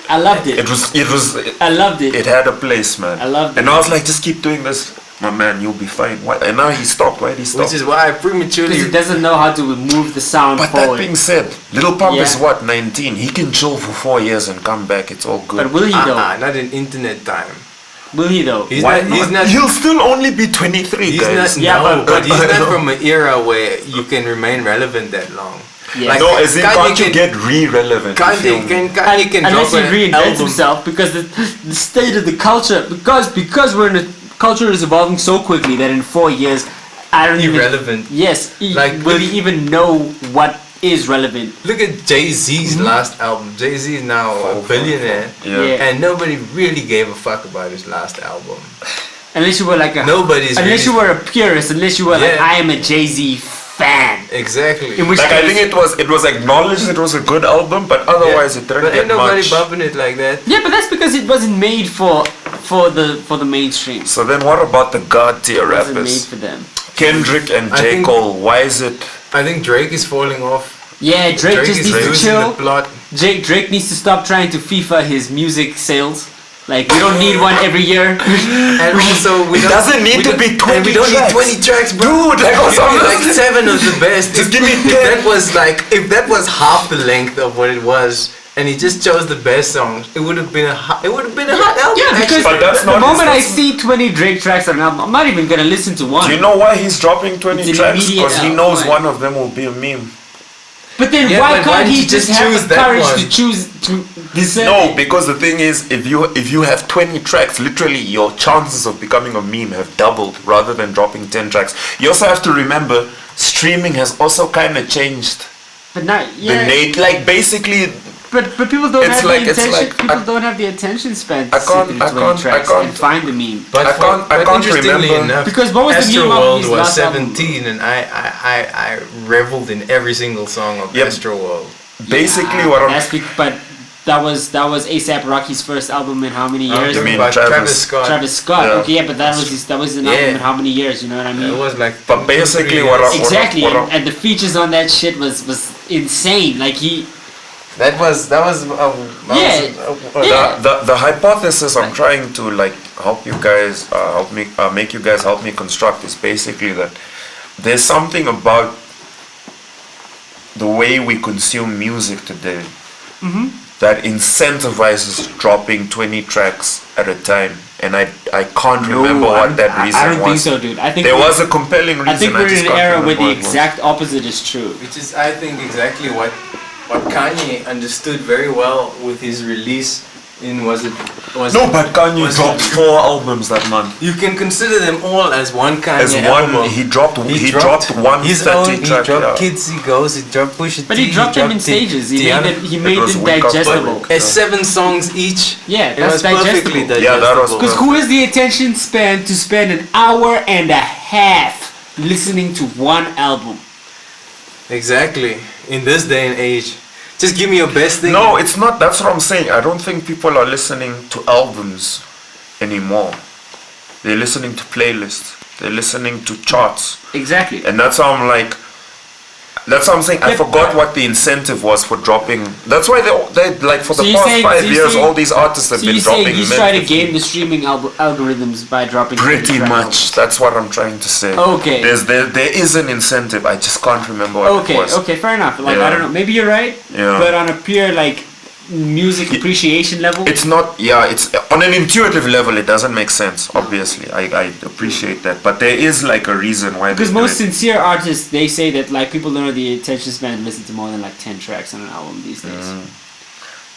I loved it. It was. I loved it. It had a place, man. I loved And it. I was like, just keep doing this, my man. You'll be fine. Why? And now he stopped. Why did he stop? Which is why I Because prematurely. he doesn't know how to move the sound But forward. that being said, Lil Pump is Yeah. what, 19? He can chill for 4 years and come back. It's all good. But will he though? Not in internet time. Will he though? He's Why not. He's not. He'll still only be 23, He's guys. not. Yeah, No, but- but he's not from an era where you can remain relevant that long. Yeah. Like, No, as in, Kanye can't you can- get re-relevant? You feel me? Kanye can Unless drop he an reinvents album. himself, because the state of the culture, because we're in a culture is evolving so quickly that in 4 years, I don't even. Irrelevant. Yes. Like, will look- he even know what is relevant? Look at Jay-Z's last album. Jay-Z is now a billionaire, Yeah. and nobody really gave a fuck about his last album. Unless you were like a. Nobody's Unless really- you were a purist. Unless you were like, Yeah. I am a Jay-Z fan. Exactly. In which Like, I case, think it was acknowledged it was a good album, but otherwise it didn't But get ain't nobody much. bumping it like that. yeah, but that's because it wasn't made for the mainstream. So then what about the god tier It wasn't made rappers? for them. Kendrick and I J. think- Cole, why is it? I think Drake is falling off. Yeah, Drake just is needs to losing chill. the plot. Drake needs to stop trying to FIFA his music sales. Like, we don't need one every year. And also, we It don't, doesn't need we to don't- be 20 and we don't tracks. need 20 tracks, bro. Dude, like, Give me also- like 7 of the best. Just give me if 10. that was like, if that was half the length of what it was, and he just chose the best songs, it would have been a hot album. Yeah, because But that's the not moment I his- see 20 Drake tracks on an album, I'm not even gonna listen to one. Do you know why he's dropping 20 It's an tracks? immediate Because he knows outline. one of them will be a meme. But then Yeah, why but can't why he don't you just just have choose the that courage one? to choose to decide? No, because the thing is, if you have 20 tracks, literally your chances of becoming a meme have doubled rather than dropping 10 tracks. You also have to remember, streaming has also kind of changed But not the yeah. like basically. But people don't It's have like- the it's attention. like- people I- don't have the attention span I to can't- sit through I 20 can't- I tracks can't- and find the meme. But, I can't interestingly remember. enough, Because what was the Astro meme of World his was last album? 17, and I reveled in every single song of Yep. Astro World. Basically, Yeah, what I'm that's but that was ASAP Rocky's first album in how many I'm years? talking mean about Travis? Travis Scott. Travis Scott. Yeah. Okay, yeah, but that was an album Yeah. in how many years? You know what I mean? It was like. But basically 2-3 what years. I- Exactly, what and the features on that shit was insane. Like he, That was. Yeah. Yeah. the hypothesis I'm trying to like help you guys make you guys help me construct is basically that there's something about the way we consume music today that incentivizes dropping 20 tracks at a time, and I can't remember what that reason was. I don't think so, dude. I think there was a compelling reason. I think we're just in an can't era where remember the what it was. exact opposite is true. Which is, I think, exactly what Kanye understood very well with his release in No, but Kanye was dropped it- 4 albums that month. You can consider them all as one Kanye As one, album. he dropped one his 30 own. He track. dropped Yeah. Kids He Goes. He dropped Pusha But T, he dropped them in stages. He made was it week after digestible. week. As 7 songs each. Yeah, It that's was perfectly digestible. Yeah, that was digestible. Because who has the attention span to spend an hour and a half listening to one album? Exactly. In this day and age. Just give me your best thing. No, it's not. That's what I'm saying. I don't think people are listening to albums anymore. They're listening to playlists. They're listening to charts. Exactly. And that's how I'm like. That's what I'm saying. I Yeah. forgot what the incentive was for dropping. That's why they like for So the you're past saying- 5 so you're years, saying- all these artists have So been you're dropping. saying he's mid- trying to game the streaming algorithms by dropping Pretty 20 track much. albums. That's what I'm trying to say. Okay. There is an incentive. I just can't remember what it Okay, was. okay, fair enough. Like Yeah. I don't know, maybe you're right. Yeah. But on a pure like music appreciation level, It's not, yeah, it's on an intuitive level, it doesn't make sense, obviously. I appreciate that. But there is like a reason why because they do most it. sincere artists they say that like people don't have the attention span to listen to more than like 10 tracks on an album these days.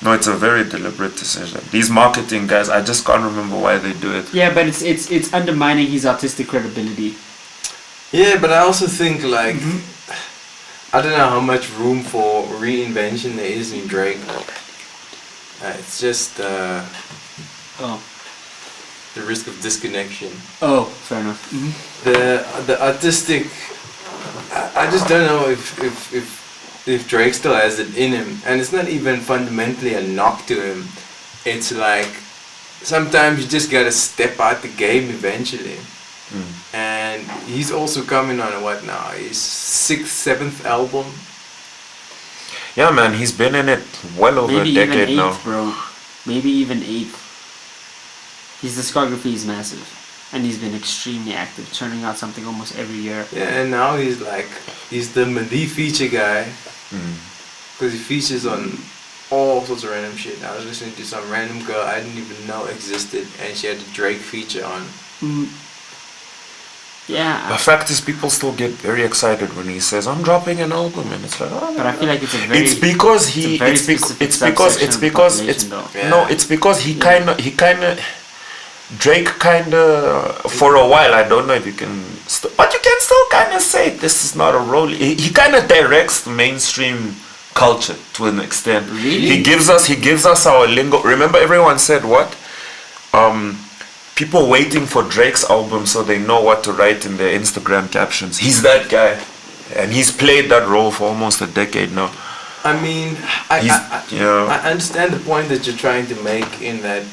No, it's a very deliberate decision. These marketing guys, I just can't remember why they do it. Yeah, but it's undermining his artistic credibility. Yeah, but I also think like I don't know how much room for reinvention there is in Drake. It's just Oh, the risk of disconnection. oh, fair enough. The artistic. I just don't know if Drake still has it in him, and it's not even fundamentally a knock to him. It's like sometimes you just gotta step out the game eventually. And he's also coming on what now? His 6th, 7th album. Yeah, man, he's been in it well over Maybe a even decade 8th, now. bro. Maybe even 8th. His discography is massive, and he's been extremely active, turning out something almost every year. Yeah, and now he's the feature guy. Because he features on all sorts of random shit. I was listening to some random girl I didn't even know existed, and she had a Drake feature on. Yeah, The fact is, people still get very excited when he says, "I'm dropping an album," and it's like, oh, but I feel like it's a very it's because it's a he very it's, bec- specific it's because subsection it's of the because population, it's though. Yeah. no it's because he kind of Drake kind of for a while, I don't know if you can but you can still kind of say this is not a role. He kind of directs the mainstream culture to an extent. Really? He gives us our lingo. Remember, everyone said what people waiting for Drake's album so they know what to write in their Instagram captions. He's that guy, and he's played that role for almost a decade now. I mean, Yeah. I understand the point that you're trying to make in that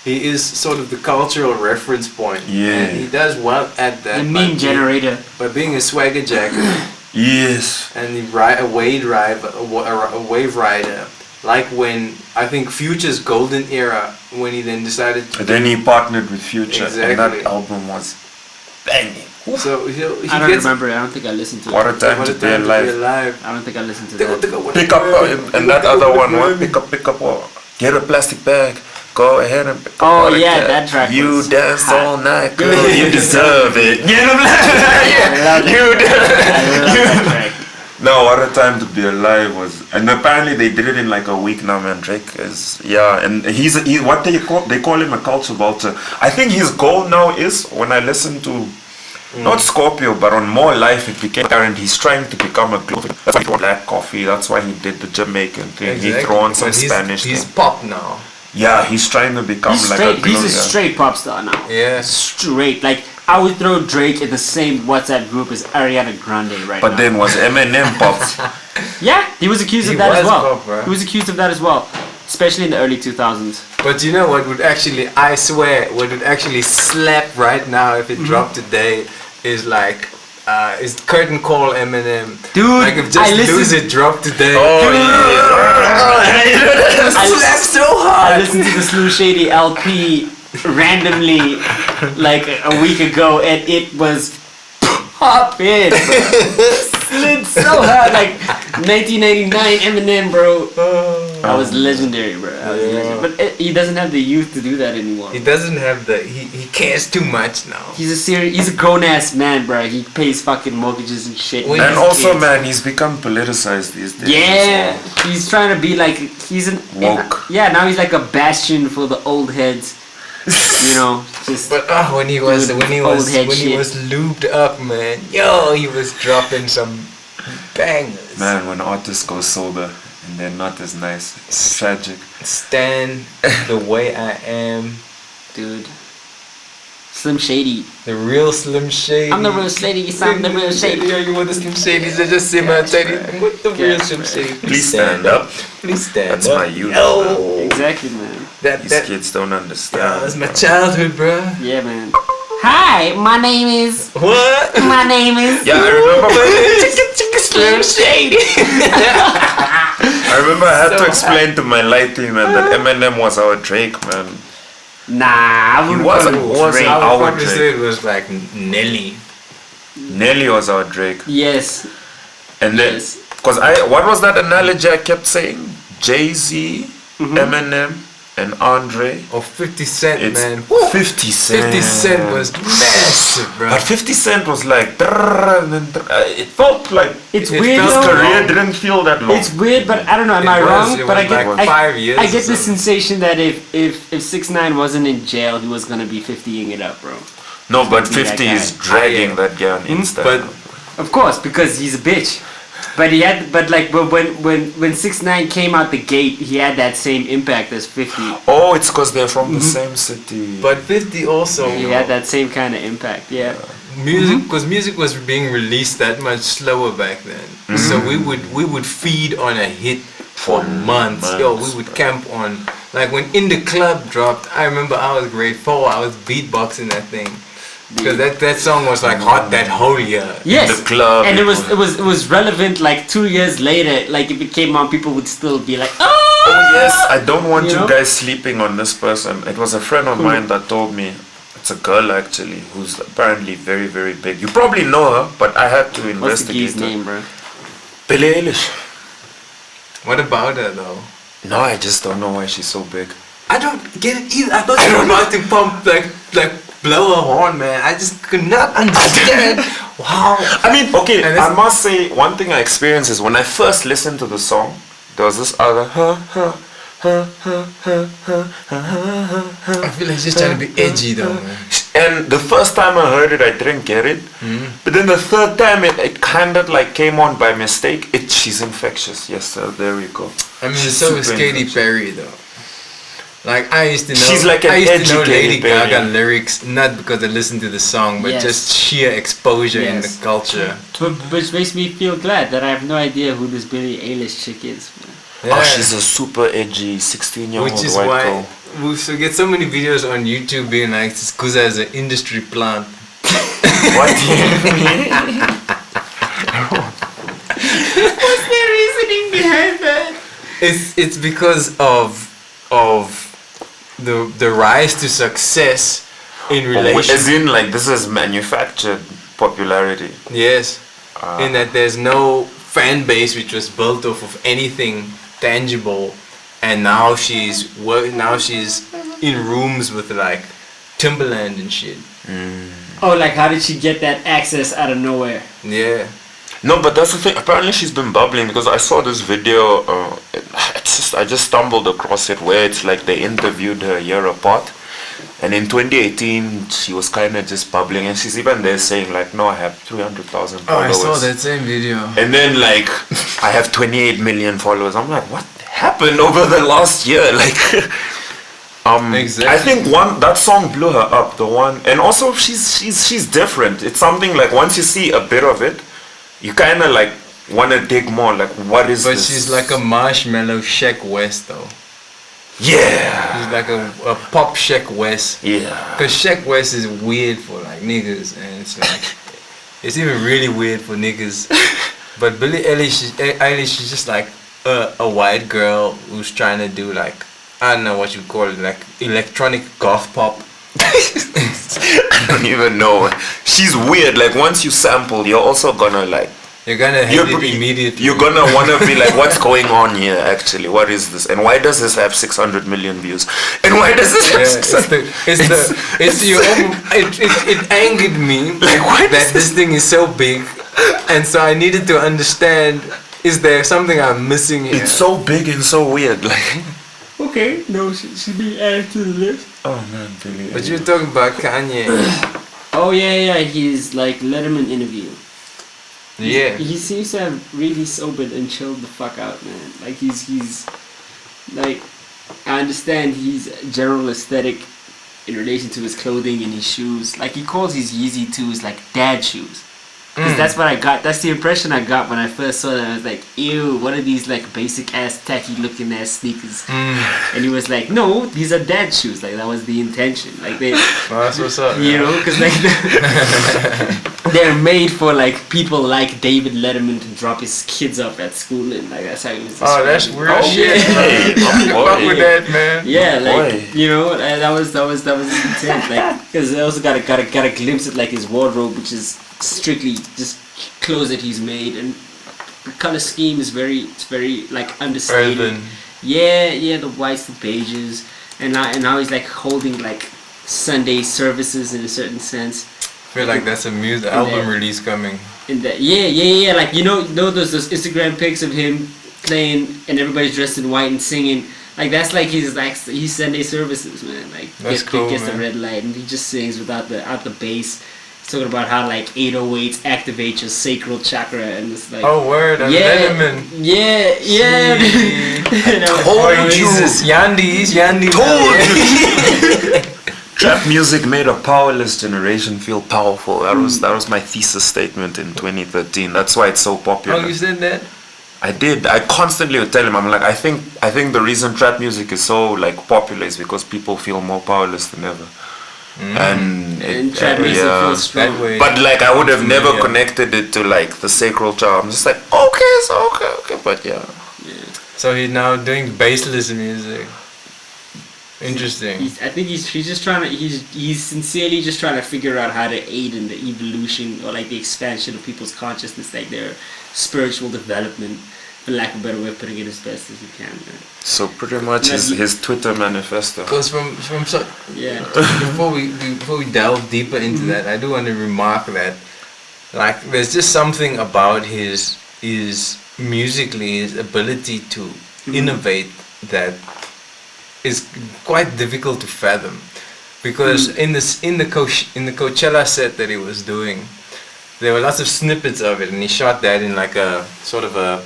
he is sort of the cultural reference point. Yeah. And he does well at that. the by meme being- generator. By being a swagger jacket Yes. and a wave rider. Like when, I think Future's golden era, when he then decided to... And then he partnered with Future, and Exactly. that album was banging. So he I don't gets... remember. I don't think I listened to What it. a time What to a be time to be alive. alive. I don't think I listened to that. Pick up, and that other one, what? Pick up, what? Get a plastic bag. Go ahead and pick up. Oh, all the yeah, cat. that track You was danced hot. all night, girl. You deserve it. Get a I love You I love that track. No, what a time to be alive was, and apparently they did it in like a week now, man. Drake is, yeah, and he's what they call him a culture vulture. I think his goal now is, when I listen to not Scorpio, but on More Life, it became apparent he's trying to become a global. That's why he threw on black coffee. That's why he did the Jamaican thing. He threw on some But Spanish He's thing. pop now. Yeah, he's trying to become He's like straight. a He's global. a straight pop star now. Yeah. Straight. Like I would throw Drake in the same WhatsApp group as Ariana Grande right now. But then was Eminem pop? Yeah, he was accused He of that as was well. pop, bro. He was accused of that as well, especially in the early 2000s. But you know what would actually, I swear, what would actually slap right now if it dropped today is like, is Curtain Call Eminem. Dude, like if Just I listened- Lose It dropped today. Oh, I Slaps so I hard. listened to the Slew Shady LP randomly like a week ago, and it was poppin'. Slid so hard, like 1999 Eminem, bro. That was legendary, bro. That was legendary. But he doesn't have the youth to do that anymore. He doesn't have he cares too much now. He's a grown ass man, bro. He pays fucking mortgages and shit. When And he's also, kids. man, he's become politicized these days. Yeah, he's trying to be like he's an Woke. Yeah, now he's like a bastion for the old heads. You know, just But when he was Dude, old head shit. lubed up, man, yo, he was dropping some bangers. Man, when artists go sober and they're not as nice, it's tragic. Stand the way I am, dude. Slim Shady. the real Slim Shady. I'm the real Shady. I'm the real Shady. Yo, you want the Slim Shadys that just sit my teddy? What the real Catch, Slim man. Shady? Please stand up. Please stand That's up. my youth, Yo, Exactly, man. These that kids don't yeah, understand. that's my childhood, bruh. Yeah, man. Hi, my name is. What? My name is. Yeah, I remember. Slim Shady. I remember I had So to explain to my light team, man, that Eminem was our Drake, man. Nah, I wouldn't wasn't- call him wasn't Drake. our I would probably Drake. say it was like Nelly. Nelly was our Drake. Yes. And then, Yes. because what was that analogy I kept saying? Jay-Z, Eminem, and Andre. Or 50 Cent, It's man. 50 Cent. 50 Cent was massive, bro. But 50 Cent was like, and then, it felt like It's It weird felt his though. correct. career didn't feel that long. It's weird, but I don't know. Am I It wrong? was But I like get 5 years. I or get the something. sensation that if 6ix9ine wasn't in jail, he was gonna be 50ing it up, bro. No, but Be that 50 guy. is dragging Yeah. that guy on Insta. But Of course, because he's a bitch. But he had, but when 6ix9ine came out the gate, he had that same impact as 50. oh, it's because they're from the same city. but 50 also He had that same kind of impact. Yeah. music because music was being released that much slower back then. So we would feed on a hit for months. Yo, we would camp on like when In the Club dropped. I remember I was grade 4. I was beatboxing that thing. Because that song was like hot that whole year. Yes. The club, And it it was relevant like 2 years later. Like if it came on, people would still be like, oh. Oh yes, I don't want You you know? guys sleeping on this person. It was a friend of mine that told me. It's a girl actually who's apparently very very big. You probably know her, but I had to What's the investigate gee's her. name, bro? Billie Eilish. What about her though? No, I just don't know why she's so big. I don't get it either. I thought you were about to pump like blow a horn, man. I just could not understand. Wow. I mean, okay, And I it's- must say one thing I experienced is when I first listened to the song, there was this other I feel like she's trying to be edgy though, man. and the first time I heard it I didn't get it. But then the third time it kind of like came on by mistake. She's infectious. Yes sir, there we go. I mean, She's so is super Katy infectious. Perry though. Like I used to know, She's like an I used to know edgy Lady Katy Perry. Gaga lyrics not because I listened to the song, but Yes. just sheer exposure in the Yes. culture. Which makes me feel glad that I have no idea who this Billie Eilish chick is. Man. Oh, she's a super edgy 16-year-old Which is white why girl. we so get so many videos on YouTube being like, this Kuza is an industry plant. What? What's the reasoning behind that? It's because of the rise to success in relation. As in, like, this is manufactured popularity. Yes. In that there's no fan base which was built off of anything tangible, and now she's in rooms with like Timberland and shit. Oh, like how did she get that access out of nowhere? Yeah. No, but that's the thing. Apparently, she's been bubbling because I saw this video. I just stumbled across it where it's like they interviewed her a year apart, and in 2018 she was kind of just bubbling, and she's even there saying like, "No, I have 300,000 Oh, I followers." saw that same video. And then like, I have 28 million followers. I'm like, what happened over the last year? Like, Exactly. I think that song blew her up. The one, and also she's different. It's something like once you see a bit of it, you kind of like want to dig more. Like, what is But this? she's like a marshmallow Sheck West though. Yeah. She's like a pop Sheck West. Yeah. Cause Sheck West is weird for like niggas, and it's like it's even really weird for niggas. But Billie Eilish is just like a white girl who's trying to do like, I don't know what you call it, like electronic goth pop. I don't even know. She's weird. Like once you sample, you're also gonna like You're gonna hate it immediately. You're gonna wanna be like, what's going on here actually? What is this? And why does this have 600 million views? And why does this have 600? It angered me Like, that this thing is so big, and so I needed to understand, is there something I'm missing here? It's so big and so weird. Like, Okay, no, should be added to the list. oh man, Billy. But you're talking about Kanye. Oh yeah, his like Letterman interview. Yeah. He seems to have really sobered and chilled the fuck out, man. Like he's like, I understand his general aesthetic in relation to his clothing and his shoes. Like he calls his Yeezy 2s like dad shoes. Because that's what I got. That's the impression I got when I first saw them. I was like, ew, what are these like basic ass tacky looking ass sneakers? And he was like, no, these are dad shoes. Like that was the intention. Like they, Well, that's what's up. you know, because like they're made for like people like David Letterman to drop his kids off at school, and like that's how he was. Oh, that's describing it. real shit. Hey, Fuck with that, man. Yeah, like boy. you know, that was his intent. Like, because I also got a glimpse at like his wardrobe, which is strictly just clothes that he's made, and the color scheme is very like understated. Urban. Yeah, the whites, the beiges, and now he's like holding like Sunday services in a certain sense. I feel like that's a music album release coming. In that, yeah, like you know those Instagram pics of him playing and everybody's dressed in white and singing. Like that's like his Sunday services, man. Like That's cool, gets man. the red light and he just sings without the bass. He's talking about how like 808s activate your sacral chakra and it's like Oh, word. I'm Letterman. yeah. You know, Told you. Yandy. Trap music made a powerless generation feel powerful. That was my thesis statement in 2013. That's why it's so popular. Oh, you said that? I did. I constantly would tell him, I'm like, I think the reason trap music is so like popular is because people feel more powerless than ever. and trap music feels strong. That way. But like I would have never Yeah. connected it to like the sacral charm. Just like okay, but yeah. So he's now doing baseless music. Interesting. I think he's just trying to he's sincerely just trying to figure out how to aid in the evolution or like the expansion of people's consciousness, like their spiritual development, for lack of a better way of putting it, as best as he can. Man. So pretty much his Twitter manifesto. Because Yeah. before we delve deeper into that, I do want to remark that like there's just something about his musically his ability to innovate that is quite difficult to fathom, because in the Coachella set that he was doing, there were lots of snippets of it, and he shot that in like a sort of a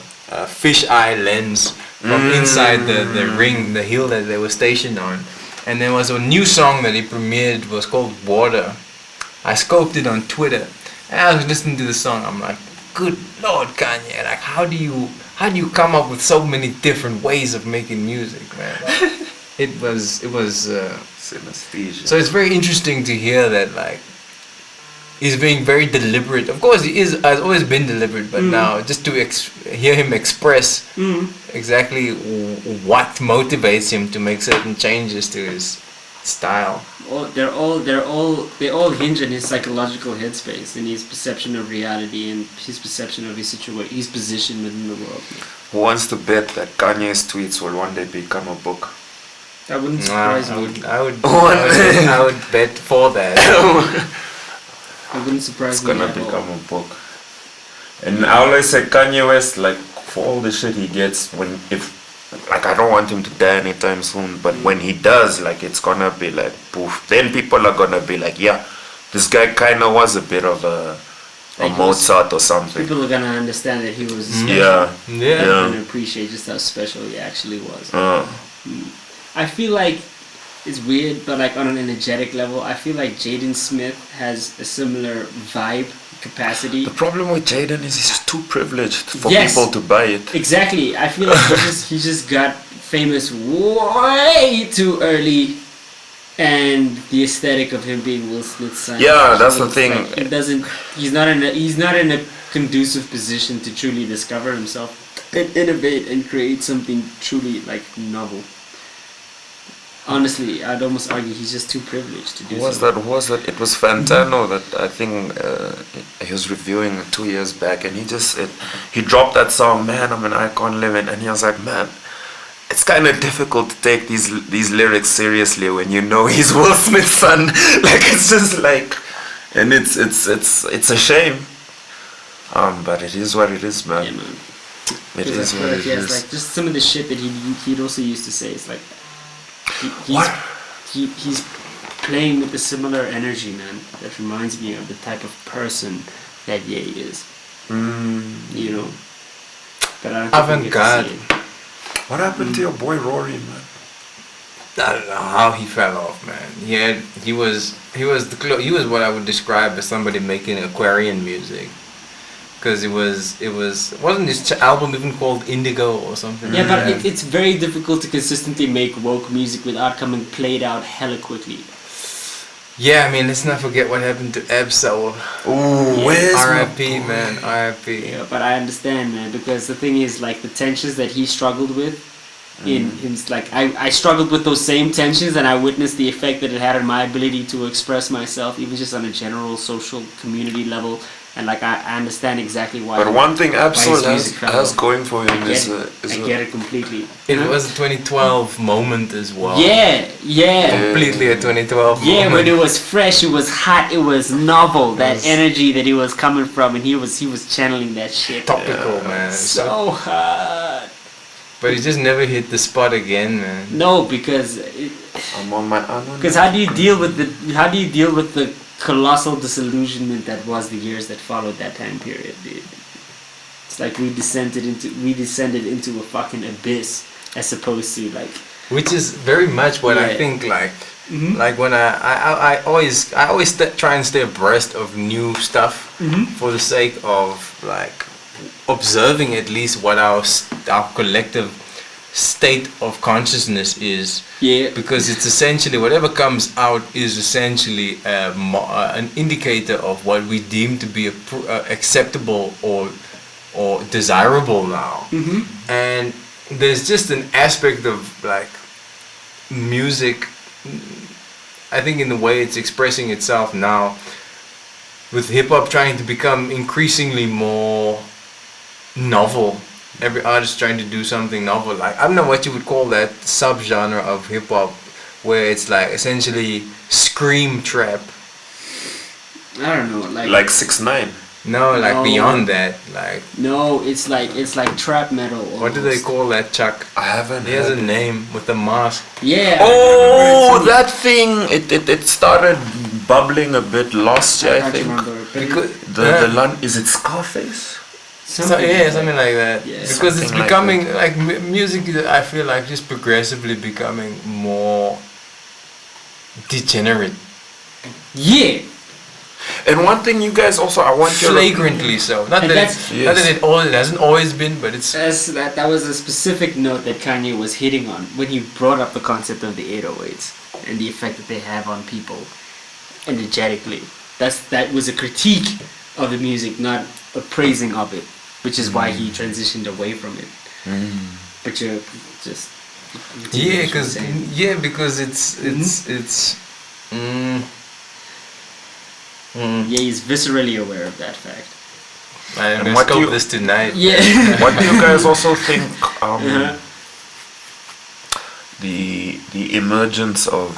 fisheye lens from inside the ring, the hill that they were stationed on. And there was a new song that he premiered, was called Water. I scoped it on Twitter, and I was listening to the song. I'm like, good Lord, Kanye! Like, how do you come up with so many different ways of making music, man? Like, it was. Synesthesia. So it's very interesting to hear that, like, he's being very deliberate. Of course, has always been deliberate, but now just to hear him express exactly what motivates him to make certain changes to his style. They all hinge on his psychological headspace and his perception of reality and his perception of his situation, his position within the world. Who wants to bet that Kanye's tweets will one day become a book? That wouldn't surprise me. I would bet for that. It wouldn't surprise It's me gonna at all. become a book. And I always say Kanye West, like, for all the shit he gets, I don't want him to die anytime soon, but when he does, like, it's gonna be like, poof. Then people are gonna be like, yeah, this guy kinda was a bit of a Like Mozart or something. People are gonna understand that he was special. Yeah. Yeah. And appreciate just how special he actually was. Uh, I feel like it's weird, but like on an energetic level, I feel like Jaden Smith has a similar vibe capacity. the problem with Jaden is he's too privileged for Yes. people to buy it. Exactly. I feel like he just got famous way too early, and the aesthetic of him being Will Smith's son. Yeah, that's the it's thing. like he's not in a conducive position to truly discover himself and innovate and create something truly like novel. Honestly, I'd almost argue he's just too privileged to do Who was so. that? Who was that? It was Fantano that I think he was reviewing 2 years back, and he dropped that song, "Man, I'm an icon living," and he was like, "Man, it's kind of difficult to take these lyrics seriously when you know he's Will Smith's son." Like it's just like, and it's a shame. But it is what it is, man. Yeah, man. It Because is I feel what like it he has is. like just some of the shit that he'd also used to say. It's like What? he's playing with a similar energy, man. That reminds me of the type of person that Ye is. You know. But I don't think we get to Avant-garde. see it. What happened to your boy Rory, man? I don't know how he fell off, man. He was what I would describe as somebody making Aquarian music, because wasn't his album even called Indigo or something? Yeah, like but that? it's very difficult to consistently make woke music without coming played out hella quickly. Yeah, I mean, let's not forget what happened to Absol. Ooh, where's my R.I.P. boy? man, R.I.P. Yeah, but I understand, man, because the thing is, like, the tensions that he struggled with in his, like, I struggled with those same tensions, and I witnessed the effect that it had on my ability to express myself, even just on a general social community level, and, like, I understand exactly why. But one thing his Absol music fell has off. going for him I get is it. I get it completely. It Huh? was a 2012 moment as well. Yeah. Completely a 2012 Yeah, moment. when it was fresh, it was hot, it was novel. That was- energy that he was coming from, and he was channeling that shit. Topical, man. So hot. But he just never hit the spot again, man. No, because I'm on my how do you deal with the colossal disillusionment that was the years that followed that time period, dude? It's like we descended into a fucking abyss, as opposed to like. Which is very much what I Yeah. think, like, Mhm. like when I always try and stay abreast of new stuff for the sake of like observing at least what our collective state of consciousness is. Yeah. Because it's essentially whatever comes out is essentially an indicator of what we deem to be acceptable or desirable now. And there's just an aspect of like music, I think, in the way it's expressing itself now, with hip hop trying to become increasingly more novel. Every artist trying to do something novel. Like, I don't know what you would call that subgenre of hip hop, where it's like essentially scream trap. I don't know, like 6ix9ine. No, like No. beyond that. Like, No, it's like trap metal. what do they almost. call that, Chuck? I haven't. He has a heard it. name with a mask. Yeah. Oh, that thing! It started bubbling a bit last year, I can't think. remember, but Because Is it Scarface? something like that. Yeah. Because it's Something like becoming like music. I feel like just progressively becoming more degenerate, Yeah. And one thing you guys also, I want your flagrantly so. Not And that that's- not that it hasn't always been, but it's That was a specific note that Kanye was hitting on when he brought up the concept of the 808s and the effect that they have on people energetically. That was a critique of the music, not a praising of it, which is why he transitioned away from it. But you're just because it's. yeah, he's viscerally aware of that fact. I'm And gonna what do scope you- this tonight. Yeah. What do you guys also think Uh-huh. the emergence of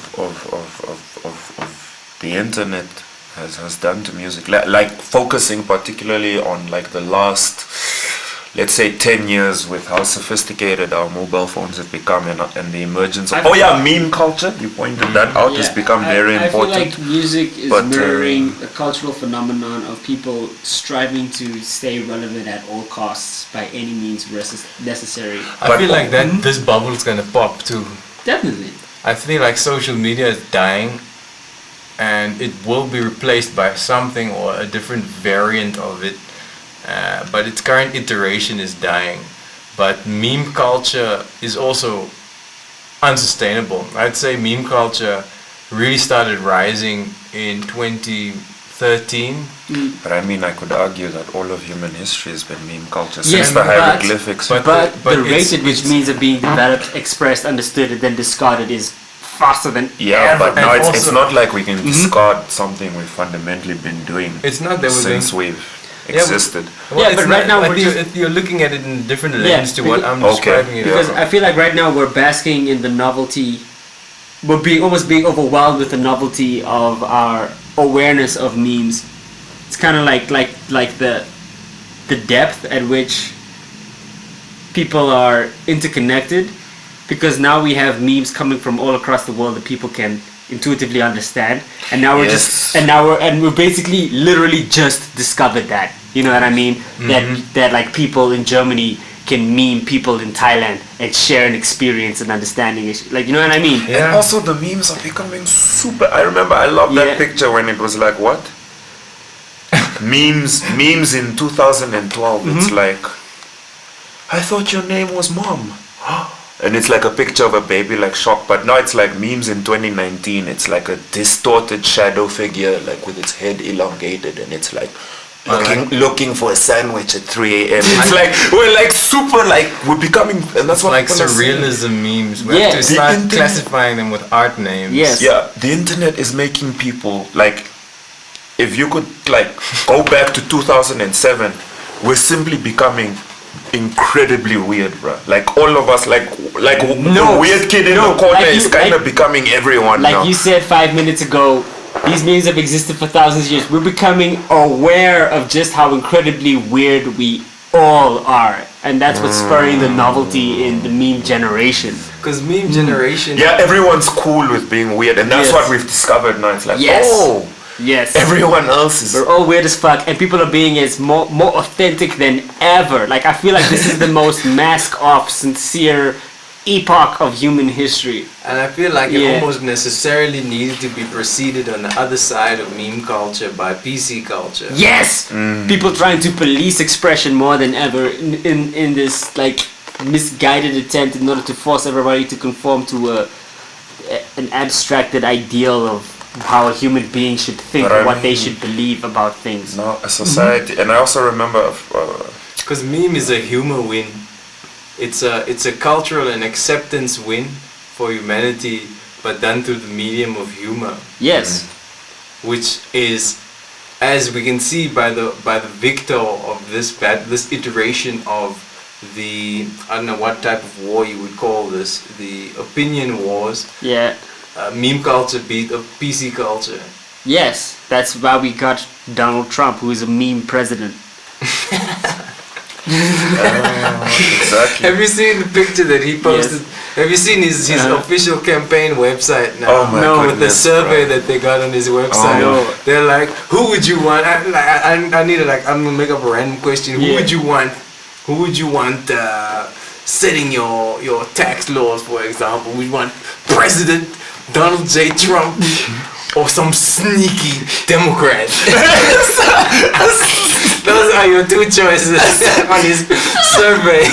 the internet has done to music? Like focusing particularly on like the last, let's say, 10 years, with how sophisticated our mobile phones have become, and the emergence of meme culture. You pointed that out. Has become very important. I feel like music is But, mirroring a cultural phenomenon of people striving to stay relevant at all costs by any means necessary. I But- feel like that this bubble's gonna pop too. Definitely. I feel like social media is dying, and it will be replaced by something or a different variant of it. But its current iteration is dying. But meme culture is also unsustainable. I'd say meme culture really started rising in 2013. But I mean, I could argue that all of human history has been meme culture Yes, since the but- hieroglyphics. but- But the it's- rate at which it's- means are being developed, expressed, understood, and then discarded is faster than Yeah, ever. but now and it's also- not like we can discard something we've fundamentally been doing It's not that we're since doing. we've Yeah, but- existed. Well, Yeah, it's but not- right now I we're think just- you're looking at it in a different Yeah, lens to what because- I'm Okay, describing it. yeah. Because I feel like right now we're basking in the novelty. We're almost being overwhelmed with the novelty of our awareness of memes. It's kind of like the depth at which people are interconnected, because now we have memes coming from all across the world that people can intuitively understand, and now we're Yes. just and we're basically literally just discovered that. You know what I mean? That like people in Germany can meme people in Thailand and share an experience and understanding. Like, you know what I mean? Yeah. And also the memes are becoming super. I remember I love that Yeah. picture when it was like what? memes in 2012. It's like, I thought your name was Mom. And it's like a picture of a baby like shocked, but now it's like memes in 2019. It's like a distorted shadow figure, like with its head elongated, and it's like looking for a sandwich at 3 a.m. It's like we're like super like we're becoming, and that's what like people are saying. surrealism memes. We Yeah. have to The start internet- classifying them with art names. Yes. Yeah, the internet is making people like, if you could like go back to 2007, we're simply becoming incredibly weird, bro. Like all of us, like No, the weird kid in no, the corner like is you- kind of like- becoming everyone Like now. you said 5 minutes ago, these memes have existed for thousands of years. We're becoming aware of just how incredibly weird we all are, and that's what's spurring the novelty in the meme generation. Because meme generation. Yeah, everyone's cool with being weird, and that's Yes. what we've discovered now. It's like, Yes. oh, Yes. everyone else is. We're all weird as fuck, and people are being as more authentic than ever. Like, I feel like this is the most mask-off, sincere epoch of human history. And I feel like it Yeah. almost necessarily needed to be preceded on the other side of meme culture by PC culture. Yes! People trying to police expression more than ever in this, like, misguided attempt in order to force everybody to conform to an abstracted ideal of how a human being should think But or I what they mean- should believe about things. No, a society, and I also remember. Because meme is a humor win. It's a cultural and acceptance win for humanity, but done through the medium of humor, Yes. which is, as we can see by the victor of this iteration of the, I don't know what type of war you would call this, the opinion wars. Yeah. Meme culture beat of PC culture. Yes. That's why we got Donald Trump, who is a meme president. Exactly. Have you seen the picture that he posted? Have you seen his official campaign website now? Oh my With the goodness, survey bro. that they got on his website. Oh. They're like, who would you want? I need to I'm gonna make up a random question. Who Yeah. would you want? Who would you want setting your tax laws, for example? Would you want President Donald J. Trump or some sneaky Democrat? Those are your two choices on his survey.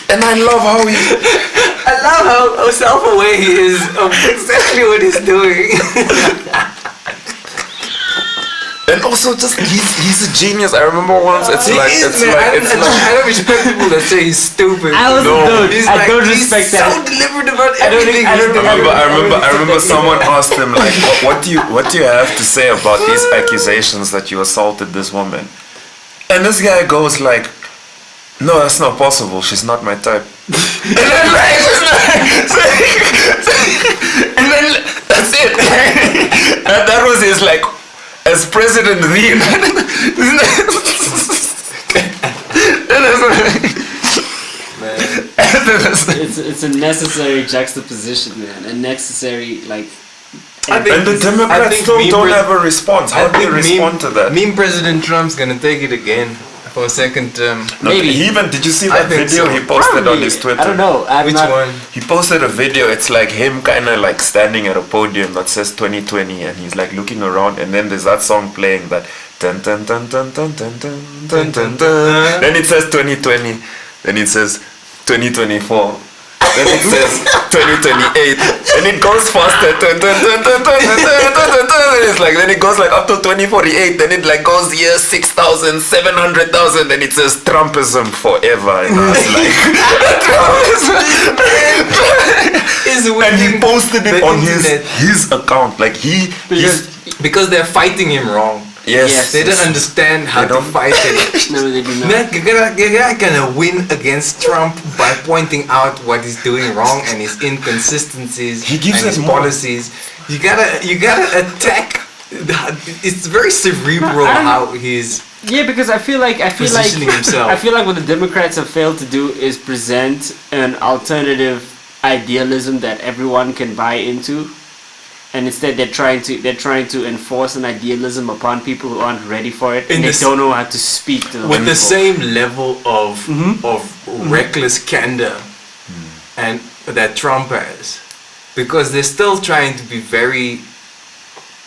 And I love how he. I love how self-aware he is of exactly what he's doing. And also, just he's a genius. I remember once it's He like is, it's man. like I it's don't- like. I don't respect people that say he's stupid. I also don't. He's I don't he's respect so that. deliberate about I don't- everything I he's don't- doing. I remember someone asked him like, what do you have to say about these accusations that you assaulted this woman? And this guy goes like, no, that's not possible. She's not my type. And then like, and then that's it. And that was his like, as president of the United. It's a necessary juxtaposition, man. A necessary, like... I think- And the I Democrats think still meme don't pres- have a response. How do you respond to that? Meme President Trump's gonna take it again for a second term. No, Maybe. he even did you see I that think video so. he posted on Probably. his Twitter? I don't know. I'm Which not, one? He posted a video. It's like him kind of like standing at a podium that says 2020, and he's like looking around, and then there's that song playing that dun dun dun dun dun dun dun dun dun dun. Then it says 2020, then it says 2024. then it says 2028, and it goes faster. And it's like, then it goes like up to 2048, then it like goes year 6,000, 700,000, then it says Trumpism forever. And I was like, and he posted it on his account, like because they're fighting him wrong. Yes. They don't understand how to fight it. No, they do not. You're not gonna win against Trump by pointing out what he's doing wrong and his inconsistencies He gives and us his more. policies. You gotta attack. It's very cerebral how he's Yeah, because I feel like positioning himself. I feel like what the Democrats have failed to do is present an alternative idealism that everyone can buy into, and instead they're trying to enforce an idealism upon people who aren't ready for it, and they don't know how to speak to them. with the same level of reckless candor and that Trump has, because they're still trying to be very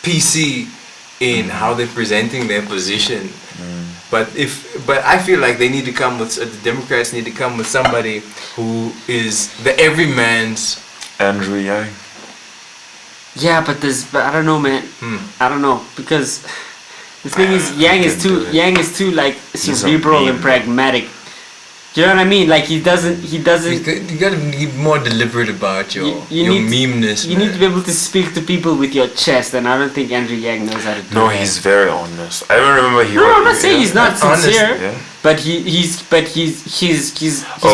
PC in how they're presenting their position. But I feel like they need to come with the Democrats need to come with somebody who is the everyman's Andrew Yang. Yeah, but I don't know, man. I don't know, because the thing is, Yang is too like cerebral and pragmatic. Do you know what I mean? Like he doesn't. You gotta be more deliberate about your memeness. You need to be able to speak to people with your chest, and I don't think Andrew Yang knows how to do No, that. he's very honest. I don't remember he. No, I'm not saying he's not sincere. Yeah. But his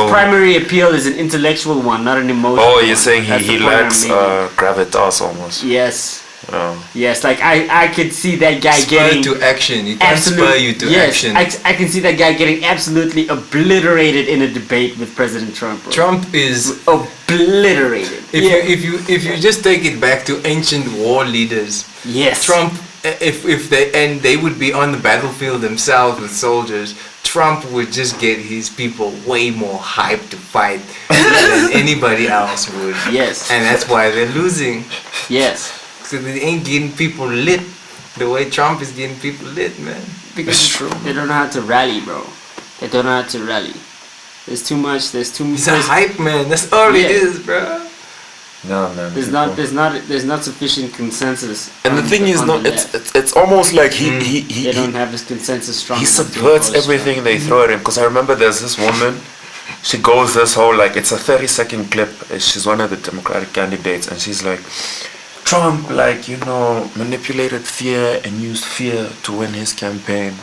primary appeal is an intellectual one, not an emotional. Oh, one. you're saying That's he the point I'm lacks making. gravitas almost. Yes. Oh. Yes, like I could see that guy Spur getting to action. You can't spur you to action. I can see that guy getting absolutely obliterated in a debate with President Trump. Bro. Trump is Obliterated. if you just take it back to ancient war leaders. Yes. Trump, if they would be on the battlefield themselves with soldiers, Trump would just get his people way more hyped to fight than anybody else would. Yes. And that's why they're losing. Yes. So they ain't getting people lit the way Trump is getting people lit, man. Because It's true. they don't know how to rally, bro. They don't know how to rally. There's too much. He's a hype man. That's all it is, bro. No, man. There's not sufficient consensus. And the on thing is, on no, the it's left. it's almost like They he don't have this consensus strong. he enough to subverts oppose everything Trump. they throw at him. Because I remember there's this woman, she goes this whole, like, it's a 30-second clip. She's one of the Democratic candidates, and she's like, Trump, like, manipulated fear and used fear to win his campaign.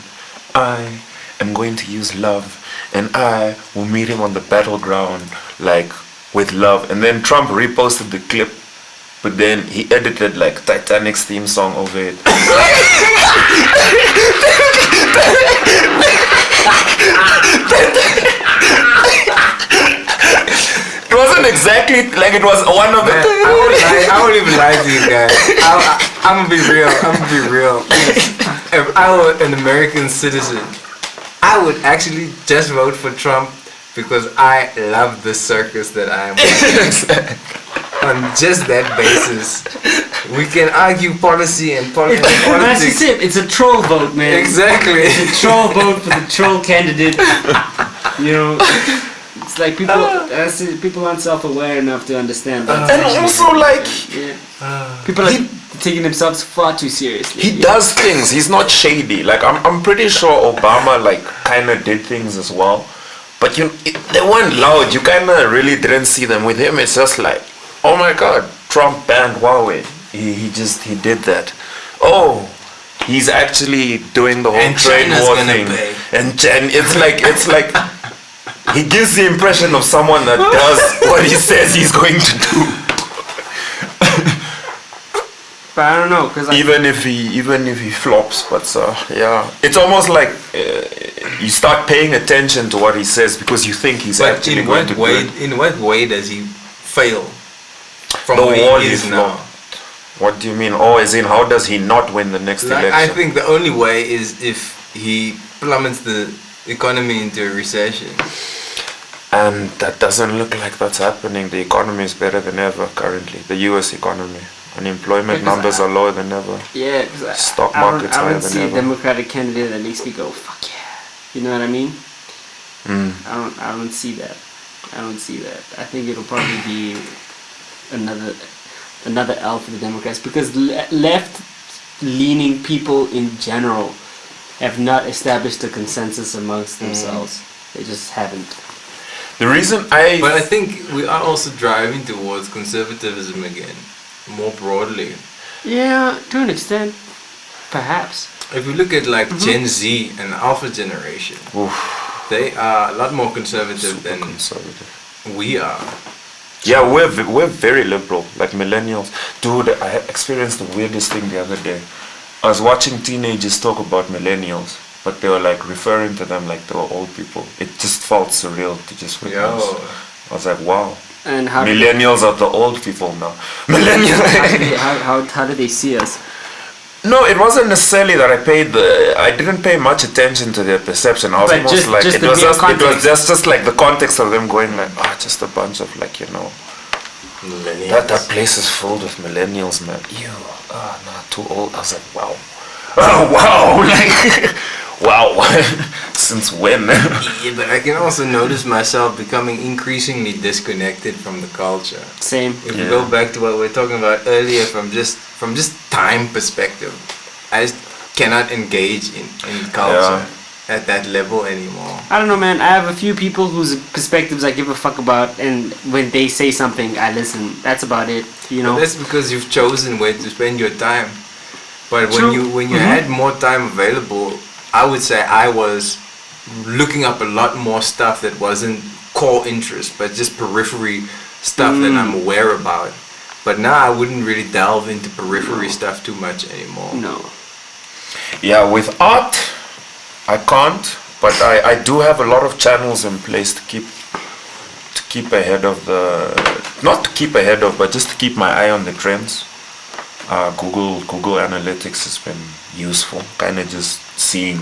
I am going to use love, and I will meet him on the battleground, like, with love. And then Trump reposted the clip, but then he edited like Titanic's theme song over it. It wasn't exactly like it was one of the. I won't even lie to you guys. I'm gonna be real. If I were an American citizen, I would actually just vote for Trump because I love the circus that I am watching. On just that basis, we can argue policy and That's politics. just it. It's a troll vote, man. Exactly. It's a troll vote for the troll candidate. It's like people aren't self-aware enough to understand that. And also, like, people are taking themselves far too seriously. he does things. He's not shady. Like, I'm pretty sure Obama, like, kind of did things as well. But they weren't loud. You kind of really didn't see them. With him, it's just like, oh my God, Trump banned Huawei. He did that. Oh, he's actually doing the whole And trade China's war gonna thing. pay. And it's like he gives the impression of someone that does what he says he's going to do. But I don't know, cause Even if he flops, but yeah, it's almost like you start paying attention to what he says because you think he's But actually in going to what way? do it. In what way does he fail from The where wall he is is now? flopped. What do you mean? Oh, as in, how does he not win the next Like, election? I think the only way is if he plummets the economy into a recession. And that doesn't look like that's happening. The economy is better than ever currently. The U.S. economy. Unemployment Because numbers are lower than ever. yeah, cause Stock I don't, market's I higher don't than see a ever. Democratic candidate that makes me go fuck yeah. You know what I mean? Mm. I don't see that. I don't see that. I think it'll probably be another L for the Democrats because left-leaning people in general have not established a consensus amongst themselves. They just haven't. The reason But I think we are also driving towards conservatism again, more broadly. Yeah, to an extent, perhaps. If we look at like Gen Z and Alpha generation, they are a lot more conservative super than conservative. we are. Yeah, we're very liberal, like millennials. Dude, I experienced the weirdest thing the other day. I was watching teenagers talk about millennials, but they were like referring to them like they were old people. It just felt surreal to just witness. Yo. I was like, wow. And how Millennials are the old people now. Millennials. how do they see us? No, it wasn't necessarily that I didn't pay much attention to their perception. I was But almost just- like just it the was mere just context. just like the context of them going like, just a bunch of like, you know, Millennials. that place is filled with millennials, man. Ew, nah, too old. I was like, wow. Oh wow, like wow. Since when? Yeah, but I can also notice myself becoming increasingly disconnected from the culture. Same. If we Yeah. go back to what we were talking about earlier, from just time perspective, I just cannot engage in culture at that level anymore. I don't know, man. I have a few people whose perspectives I give a fuck about, and when they say something, I listen. That's about it. You know. But that's because you've chosen where to spend your time. But True. when you had more time available, I would say I was looking up a lot more stuff that wasn't core interest, but just periphery stuff that I'm aware about. But now I wouldn't really delve into periphery stuff too much anymore. No. Yeah, with art, I can't, but I do have a lot of channels in place to keep ahead of not to keep ahead of, but just to keep my eye on the trends. Google Analytics has been useful, kind of just seeing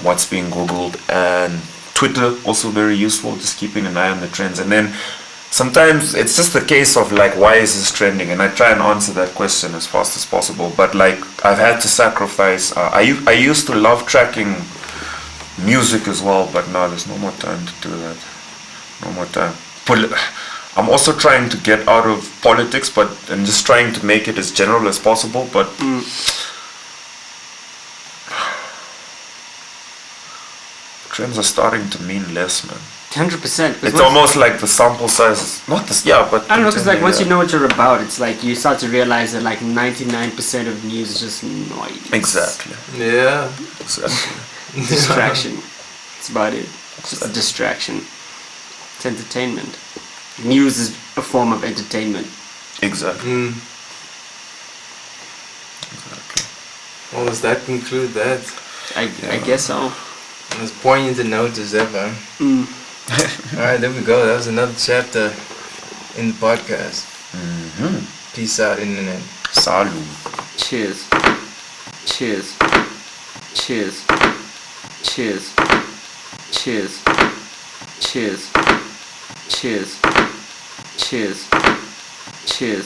what's being Googled, and Twitter also very useful, just keeping an eye on the trends. And then sometimes it's just a case of like, why is this trending? And I try and answer that question as fast as possible. But like, I've had to sacrifice. I used to love tracking music as well, but now there's no more time to do that. No more time. I'm also trying to get out of politics, and just trying to make it as general as possible. But trends are starting to mean less, man. 100%. It's almost like the sample size is not this. Yeah, but I don't know, because like once you yeah. know what you're about, it's like you start to realize that like 99% of news is just noise. Exactly. Yeah. Exactly. Distraction. That's about it. It's just a distraction. It's entertainment. News is a form of entertainment. Exactly. Exactly. Well, does that conclude that? I guess so. As poignant a note as ever. Alright, there we go. That was another chapter in the podcast. Peace out, internet. Salut. Cheers. Cheers. Cheers. Cheers. Cheers. Cheers. Cheers. Cheers. Cheers.